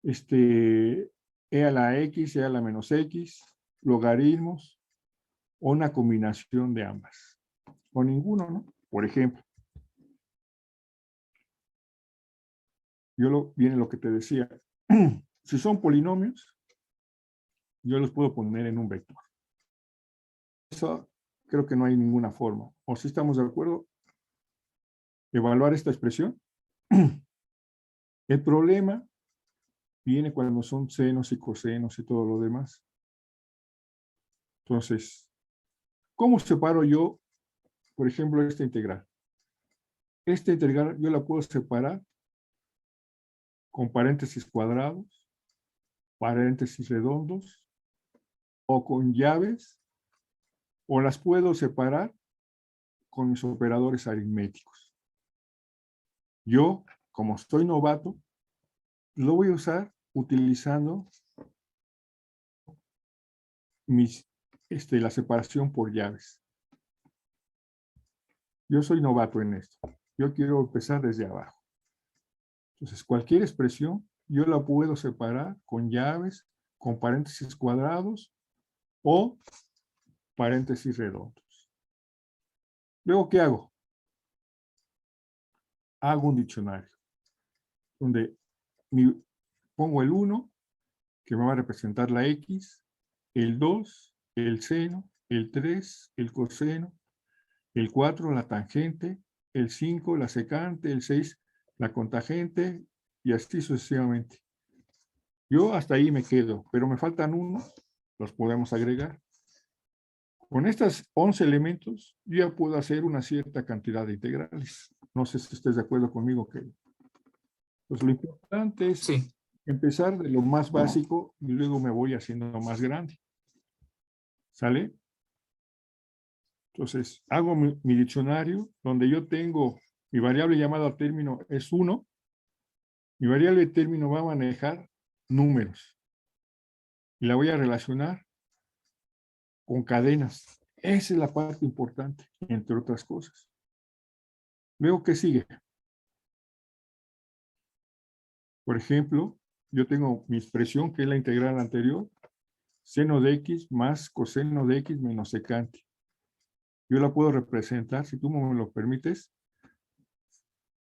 e a la x, e a la menos x, logaritmos, o una combinación de ambas. O ninguno, ¿no? Por ejemplo, viene lo que te decía. Si son polinomios, yo los puedo poner en un vector. Eso creo que no hay ninguna forma. O si estamos de acuerdo, evaluar esta expresión. El problema viene cuando son senos y cosenos y todo lo demás. Entonces, ¿cómo separo yo, por ejemplo, esta integral? Esta integral yo la puedo separar con paréntesis cuadrados, paréntesis redondos, o con llaves, o las puedo separar con mis operadores aritméticos. Yo, como estoy novato, lo voy a usar utilizando la separación por llaves. Yo soy novato en esto. Yo quiero empezar desde abajo. Entonces, cualquier expresión, yo la puedo separar con llaves, con paréntesis cuadrados o paréntesis redondos. Luego, ¿qué hago? Hago un diccionario donde pongo el 1, que me va a representar la X, el 2, el seno, el 3, el coseno, el 4, la tangente, el 5, la secante, el 6, la cotangente, y así sucesivamente. Yo hasta ahí me quedo, pero me faltan unos, los podemos agregar. Con estos 11 elementos, yo ya puedo hacer una cierta cantidad de integrales. No sé si estés de acuerdo conmigo, que pues lo importante es Sí. empezar de lo más básico y luego me voy haciendo más grande. ¿Sale? Entonces, hago mi diccionario donde yo tengo mi variable llamada término es 1. Mi variable término va a manejar números y la voy a relacionar con cadenas. Esa es la parte importante, entre otras cosas. Luego, ¿qué sigue? Por ejemplo, yo tengo mi expresión, que es la integral anterior, seno de x más coseno de x menos secante. Yo la puedo representar, si tú me lo permites,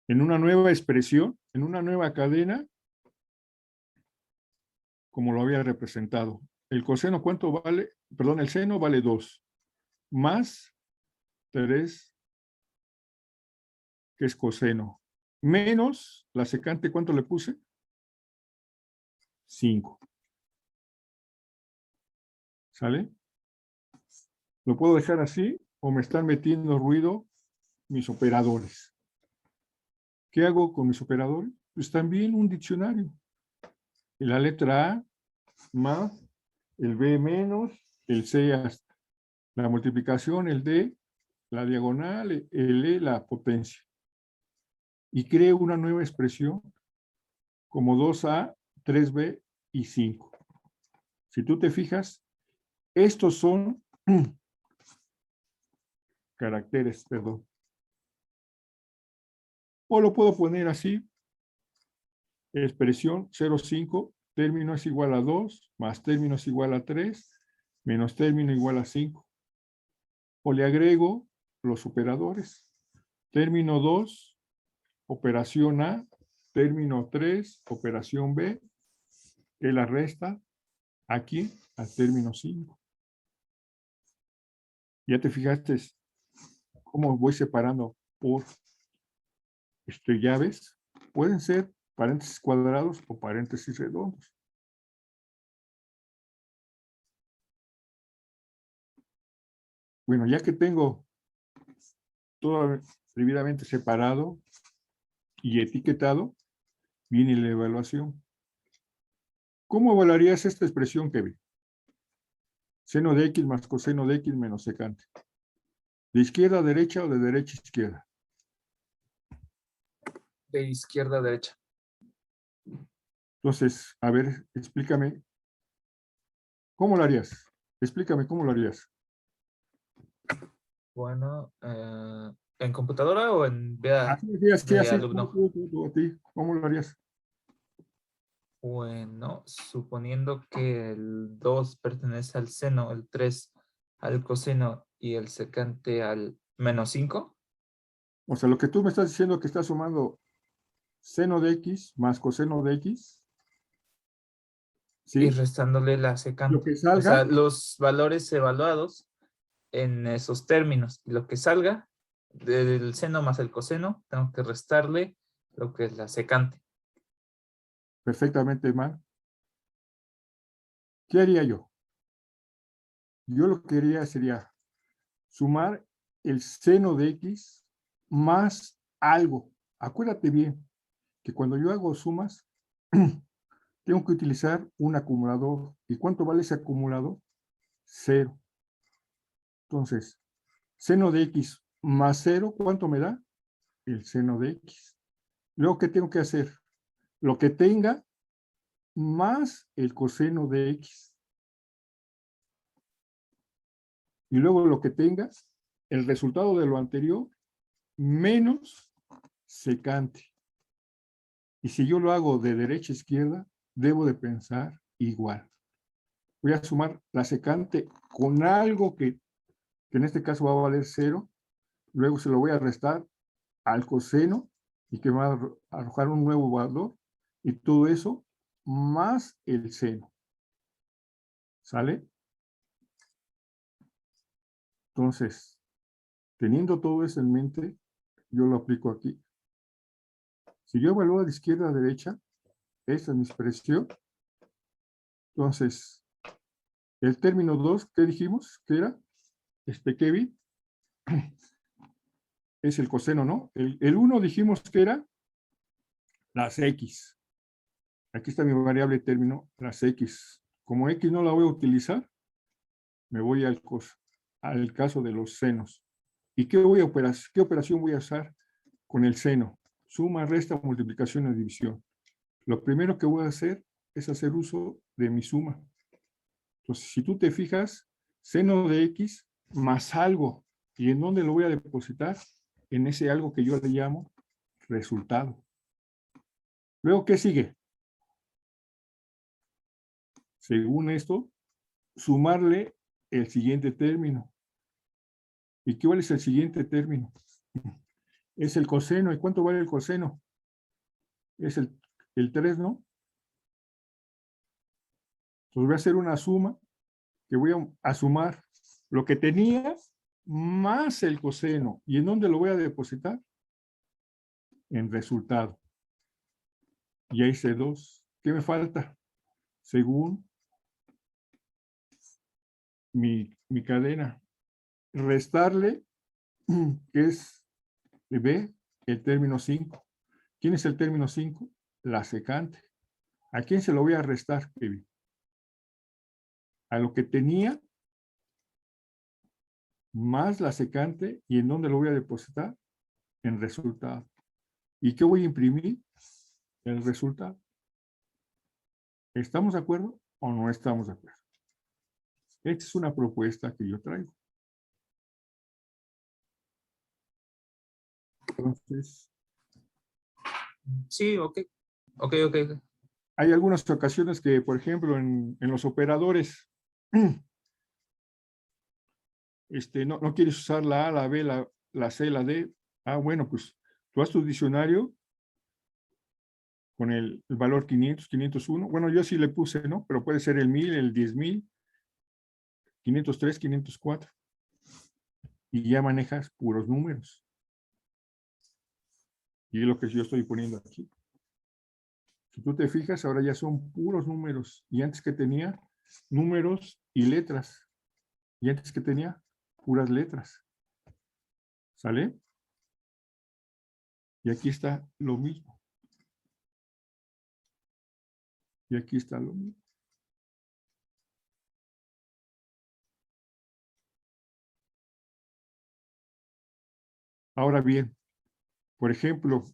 en una nueva expresión, en una nueva cadena, como lo había representado. el coseno, ¿cuánto vale? Perdón, el seno vale 2, más 3, que es coseno, menos la secante, ¿cuánto le puse? 5. ¿Sale? ¿Lo puedo dejar así o me están metiendo ruido mis operadores? ¿Qué hago con mis operadores? Pues también un diccionario. La letra A más el B menos el C hasta la multiplicación, el D, la diagonal, el E, la potencia. Y creo una nueva expresión como 2A, 3B y 5. Si tú te fijas, estos son caracteres, perdón. O lo puedo poner así, expresión 0,5, término es igual a 2, más término es igual a 3, menos término igual a 5. O le agrego los operadores. Término 2, operación A, término 3, operación B, que la resta aquí al término 5. Ya te fijaste cómo voy separando por llaves. Pueden ser paréntesis cuadrados o paréntesis redondos. Bueno, ya que tengo todo debidamente separado y etiquetado, viene la evaluación. ¿Cómo evaluarías esta expresión, Kevin? Seno de X más coseno de X menos secante. ¿De izquierda a derecha o de derecha a izquierda? De izquierda a derecha. Entonces, a ver, explícame. ¿Cómo lo harías? Explícame cómo lo harías. Bueno, ¿en computadora o en vía de Así, alumno? tú, a ti, ¿cómo lo harías? Bueno, suponiendo que el 2 pertenece al seno, el 3 al coseno y el secante al menos 5. O sea, lo que tú me estás diciendo que estás sumando seno de X más coseno de X, Y ¿sí? restándole la Lo secante. que O sea, salga, los valores evaluados en esos términos. Y lo que salga del seno más el coseno, tengo que restarle lo que es la secante. perfectamente mal. ¿Qué haría yo? Yo lo que haría sería sumar el seno de X más algo. Acuérdate bien que cuando yo hago sumas, tengo que utilizar un acumulador. ¿Y cuánto vale ese acumulador? 0. Entonces, seno de X más 0, ¿cuánto me da? El seno de X. Luego, ¿qué tengo que hacer? Lo que tenga más el coseno de X. Y luego lo que tenga, el resultado de lo anterior, menos secante. Y si yo lo hago de derecha a izquierda, debo de pensar igual. Voy a sumar la secante con algo que en este caso va a valer 0. Luego se lo voy a restar al coseno y que va a arrojar un nuevo valor. Y todo eso más el seno. ¿Sale? Entonces, teniendo todo eso en mente, yo lo aplico aquí. Si yo evalúo de izquierda a derecha, esa es mi expresión. Entonces, el término 2, ¿qué dijimos? ¿Qué era? Kevin, es el coseno, ¿no? El 1 dijimos que era las X. Aquí está mi variable término, las X. Como X no la voy a utilizar, me voy al caso de los senos. ¿Y qué operación voy a usar con el seno? Suma, resta, multiplicación o división. Lo primero que voy a hacer es hacer uso de mi suma. Entonces, si tú te fijas, seno de X más algo. ¿Y en dónde lo voy a depositar? En ese algo que yo le llamo resultado. Luego, ¿qué sigue? Según esto, sumarle el siguiente término. ¿Y qué vale el siguiente término? Es el coseno. ¿Y cuánto vale el coseno? Es el 3, ¿no? Entonces voy a hacer una suma que voy a sumar lo que tenía más el coseno. ¿Y en dónde lo voy a depositar? En resultado. Ya hice 2. ¿Qué me falta? Según mi cadena. Restarle, que es B, el término 5. ¿Quién es el término 5? La secante. ¿A quién se lo voy a restar, Kevin? A lo que tenía más la secante. ¿Y en dónde lo voy a depositar? En resultado. ¿Y qué voy a imprimir? El resultado. ¿Estamos de acuerdo o no estamos de acuerdo? Esta es una propuesta que yo traigo. Entonces, Sí, ok. Ok. hay algunas ocasiones que, por ejemplo, en los operadores, no quieres usar la A, la B, la C, la D. Ah, bueno, pues tú haz tu diccionario con el valor 500, 501. Bueno, yo sí le puse, ¿no? Pero puede ser el 1000, el 10,000, 503, 504. Y ya manejas puros números. Y es lo que yo estoy poniendo aquí. Si tú te fijas, ahora ya son puros números. Y antes que tenía números y letras. Y antes que tenía puras letras. ¿Sale? Y aquí está lo mismo. Y aquí está lo mismo. Ahora bien, por ejemplo,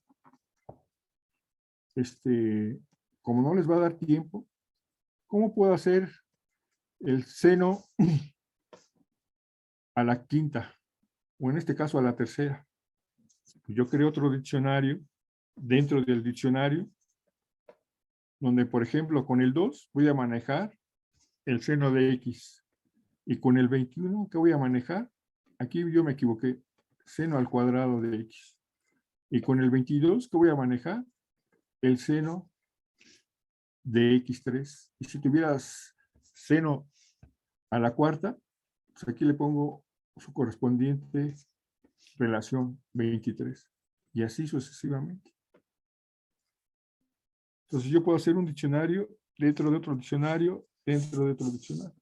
como no les va a dar tiempo, ¿cómo puedo hacer el seno a la quinta? O en este caso a la tercera. Pues yo creo otro diccionario dentro del diccionario, donde, por ejemplo, con el 2 voy a manejar el seno de X. Y con el 21, ¿qué voy a manejar? Aquí yo me equivoqué. Seno al cuadrado de X. Y con el 22, ¿qué voy a manejar? El seno de X3. Y si tuvieras seno a la cuarta, pues aquí le pongo su correspondiente relación 23. Y así sucesivamente. Entonces yo puedo hacer un diccionario dentro de otro diccionario, dentro de otro diccionario.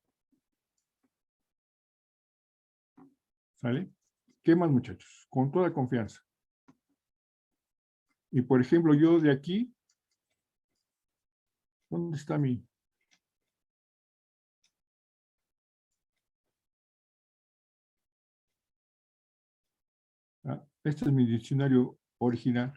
¿Sale? ¿Qué más, muchachos? Con toda confianza. Y por ejemplo, yo de aquí, ¿dónde está mi? Este es mi diccionario original.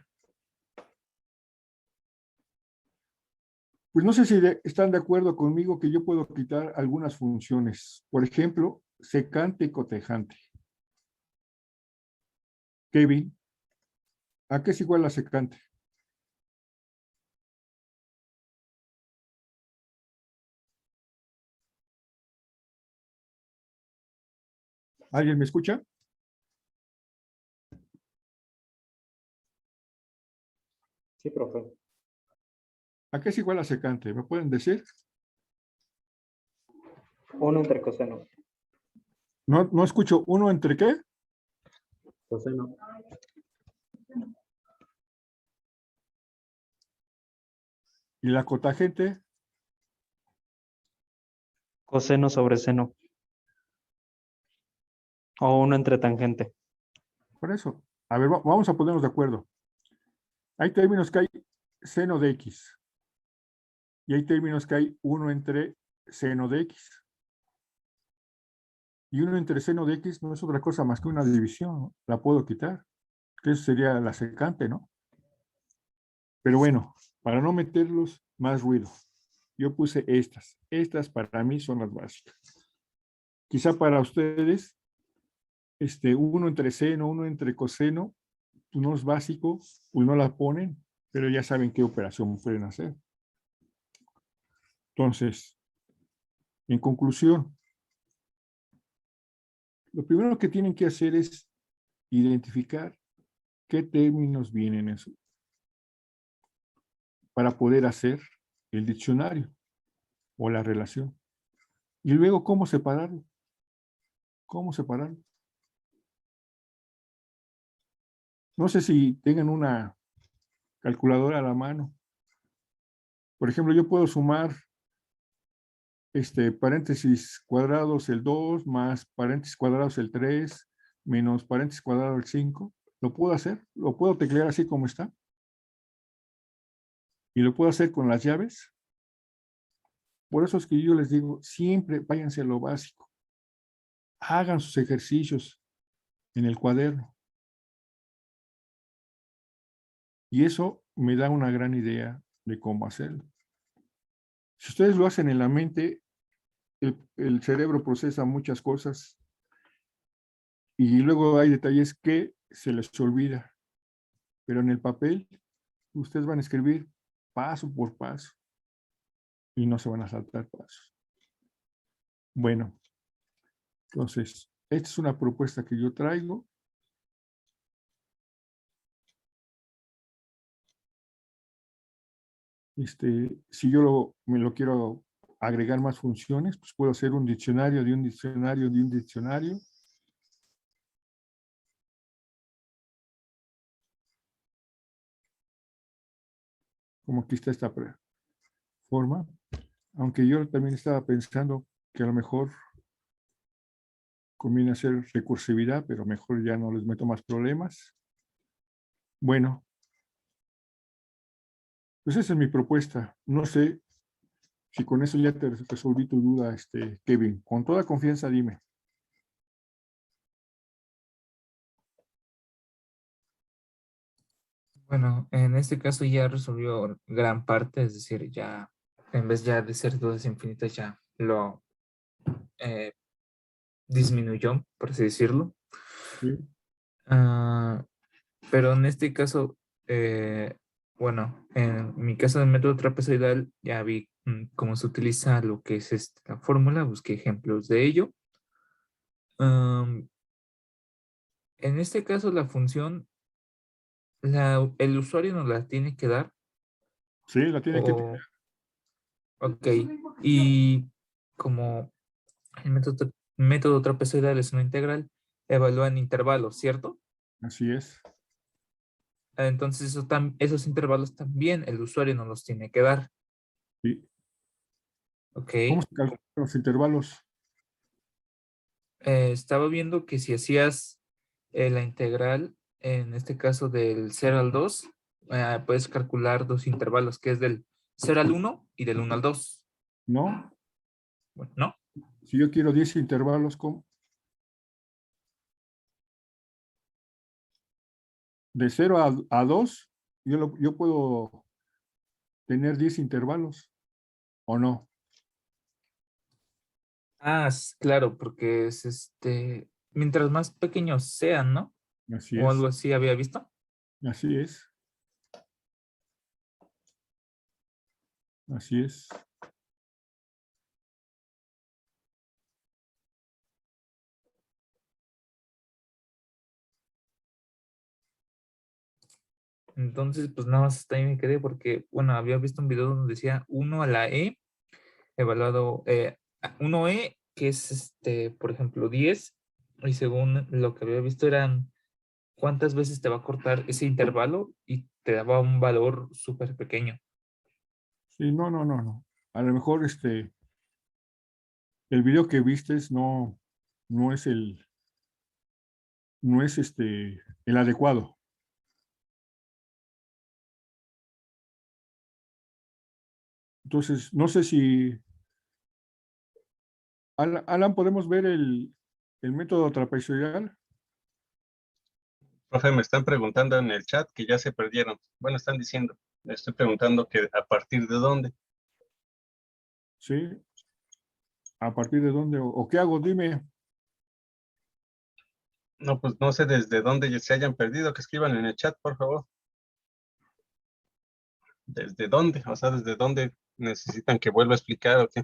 Pues no sé si están de acuerdo conmigo que yo puedo quitar algunas funciones. Por ejemplo, secante y cotejante. Kevin, ¿a qué es igual la secante? ¿Alguien me escucha? Sí, profe. ¿A qué es igual la secante? ¿Me pueden decir? 1 entre coseno. No escucho. ¿Uno entre qué? Coseno. ¿Y la cotangente? Coseno sobre seno. O 1 entre tangente. Por eso. A ver, vamos a ponernos de acuerdo. Hay términos que hay seno de X. Y hay términos que hay 1 entre seno de X. Y 1 entre seno de X no es otra cosa más que una división, ¿no? La puedo quitar. Que eso sería la secante, ¿no? Pero bueno, para no meterlos más ruido, yo puse estas. Estas para mí son las básicas. Quizá para ustedes, 1 entre seno, 1 entre coseno, no es básico, pues no la ponen, pero ya saben qué operación pueden hacer. Entonces, en conclusión, lo primero que tienen que hacer es identificar qué términos vienen en eso para poder hacer el diccionario. o la relación. Y luego, ¿cómo separarlo? ¿Cómo separarlo? No sé si tengan una calculadora a la mano. Por ejemplo, yo puedo sumar paréntesis cuadrados el 2 más paréntesis cuadrados el 3 menos paréntesis cuadrado el 5. Lo puedo hacer, lo puedo teclear así como está. Y lo puedo hacer con las llaves. Por eso es que yo les digo, siempre váyanse a lo básico. Hagan sus ejercicios en el cuaderno. Y eso me da una gran idea de cómo hacerlo. Si ustedes lo hacen en la mente, el cerebro procesa muchas cosas y luego hay detalles que se les olvida. Pero en el papel, ustedes van a escribir paso por paso y no se van a saltar pasos. Bueno, entonces, esta es una propuesta que yo traigo. Si yo me lo quiero agregar más funciones, pues puedo hacer un diccionario de un diccionario de un diccionario. Como aquí está esta forma. Aunque yo también estaba pensando que a lo mejor conviene hacer recursividad, pero mejor ya no les meto más problemas. Bueno, pues esa es mi propuesta. No sé si con eso ya te resolví tu duda, Kevin. Con toda confianza dime. Bueno, en este caso ya resolvió gran parte, es decir, ya en vez ya de ser dudas infinitas, ya lo eh, disminuyó, por así decirlo. ¿Sí? Ah, pero en este caso, bueno, en mi caso del método trapezoidal ya vi cómo se utiliza lo que es la fórmula, busqué ejemplos de ello. Am, en este caso, la función, el usuario nos la tiene que dar, Sí, la tiene que... o, ok, y como el método trapezoidal es una integral, evalúan intervalos, ¿cierto? Así es. Entonces, esos intervalos también el usuario nos los tiene que dar, Sí. ¿ok? ¿Cómo se calculan los intervalos? Estaba viendo que si hacías la integral, en este caso del 0 al 2, puedes calcular dos intervalos, que es del 0 al 1 y del 1 al 2. ¿No? Bueno, ¿no? Si yo quiero 10 intervalos, ¿cómo? De 0 a 2, yo puedo tener 10 intervalos, ¿o no? Ah, claro, porque es mientras más pequeños sean, ¿no? Así O es, algo así había visto. así es, así es. Entonces, pues nada más hasta ahí me quedé porque, bueno, había visto un video donde decía 1 a la E, evaluado, 1E, que es, por ejemplo, 10, y según lo que había visto eran cuántas veces te va a cortar ese intervalo y te daba un valor súper pequeño. Sí, no, no, no, no. A lo mejor el video que vistes no es no es el adecuado. Entonces, no sé si, Alan, ¿podemos ver el método trapezoidal? Profe, me están preguntando en el chat que ya se perdieron. Bueno, están diciendo, le estoy preguntando que a partir de dónde. Sí, ¿a partir de dónde? ¿O qué hago? Dime. No, pues no sé desde dónde ya se hayan perdido, que escriban en el chat, por favor. ¿Desde dónde? O sea, ¿desde dónde necesitan que vuelva a explicar o qué?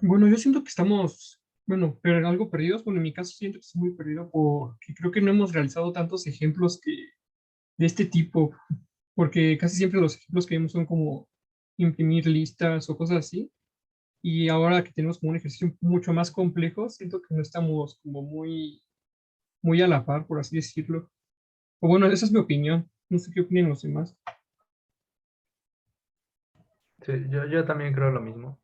Bueno, yo siento que estamos, bueno, pero algo perdidos. Bueno, en mi caso siento que estoy muy perdido porque creo que no hemos realizado tantos ejemplos de este tipo, porque casi siempre los ejemplos que vemos son como imprimir listas o cosas así. Y ahora que tenemos como un ejercicio mucho más complejo, siento que no estamos como muy a la par, por así decirlo. O bueno, esa es mi opinión. No sé qué opinan los demás. Sí, yo también creo lo mismo.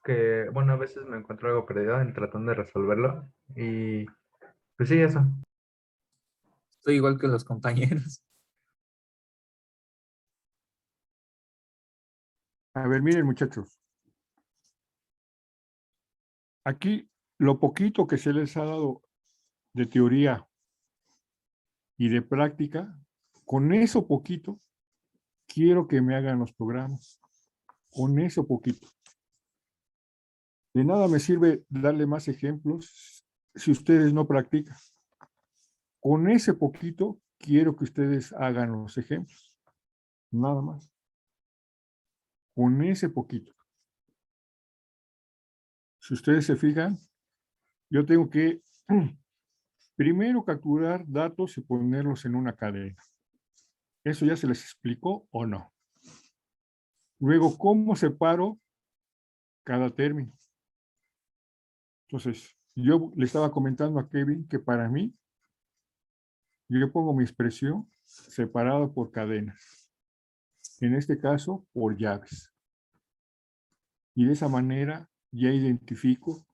Que, bueno, a veces me encuentro algo perdido en tratando de resolverlo. Y pues sí, eso. Estoy igual que los compañeros. A ver, miren, muchachos. Aquí, lo poquito que se les ha dado de teoría y de práctica, con eso poquito, quiero que me hagan los programas. Con eso poquito. De nada me sirve darle más ejemplos si ustedes no practican. Con ese poquito, quiero que ustedes hagan los ejemplos. Nada más. Con ese poquito. Si ustedes se fijan, yo tengo que primero capturar datos y ponerlos en una cadena. ¿Eso ya se les explicó o no? Luego, ¿cómo separo cada término? Entonces, yo le estaba comentando a Kevin que para mí, yo pongo mi expresión separada por cadenas. En este caso, por llaves. Y de esa manera ya identifico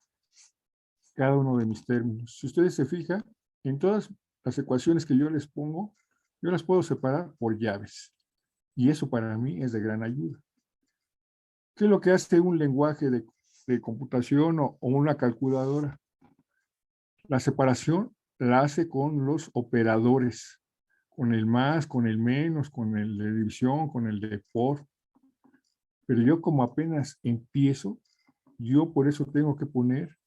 cada uno de mis términos. Si ustedes se fijan, en todas las ecuaciones que yo les pongo, yo las puedo separar por llaves. Y eso para mí es de gran ayuda. ¿Qué es lo que hace un lenguaje de computación o una calculadora? La separación la hace con los operadores, con el más, con el menos, con el de división, con el de por. Pero yo como apenas empiezo, yo por eso tengo que poner,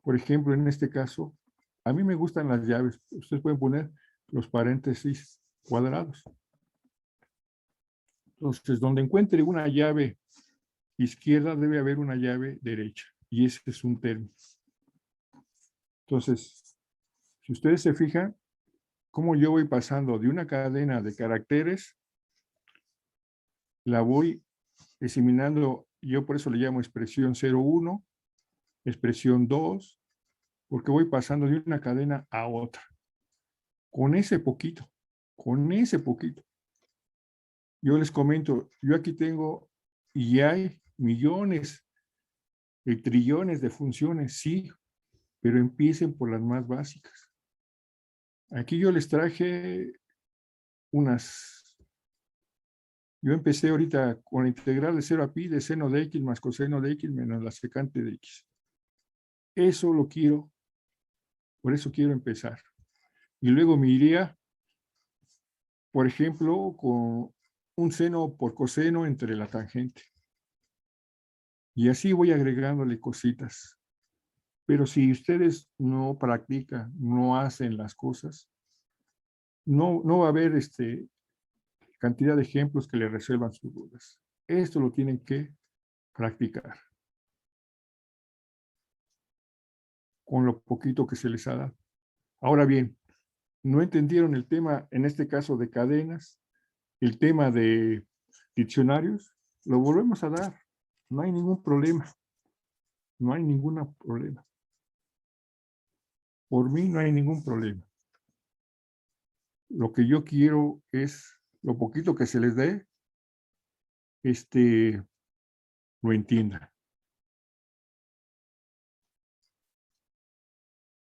por ejemplo, en este caso, a mí me gustan las llaves. Ustedes pueden poner los paréntesis cuadrados. Entonces, donde encuentre una llave izquierda, debe haber una llave derecha. Y ese es un término. Entonces, si ustedes se fijan, cómo yo voy pasando de una cadena de caracteres, la voy diseminando, yo por eso le llamo expresión 01, expresión 2, porque voy pasando de una cadena a otra. Con ese poquito, con ese poquito. Yo les comento, yo aquí tengo y hay millones y trillones de funciones, sí, pero empiecen por las más básicas. Aquí yo les traje yo empecé ahorita con la integral de 0 a pi de seno de x más coseno de x menos la secante de x. Eso lo quiero, por eso quiero empezar. Y luego me iría, por ejemplo, con un seno por coseno entre la tangente. Y así voy agregándole cositas. Pero si ustedes no practican, no hacen las cosas, no va a haber cantidad de ejemplos que le resuelvan sus dudas. Esto lo tienen que practicar. Con lo poquito que se les ha dado. Ahora bien, no entendieron el tema, en este caso de cadenas, el tema de diccionarios, lo volvemos a dar. No hay ningún problema. No hay ningún problema. Por mí no hay ningún problema. Lo que yo quiero es, lo poquito que se les dé, lo entiendan.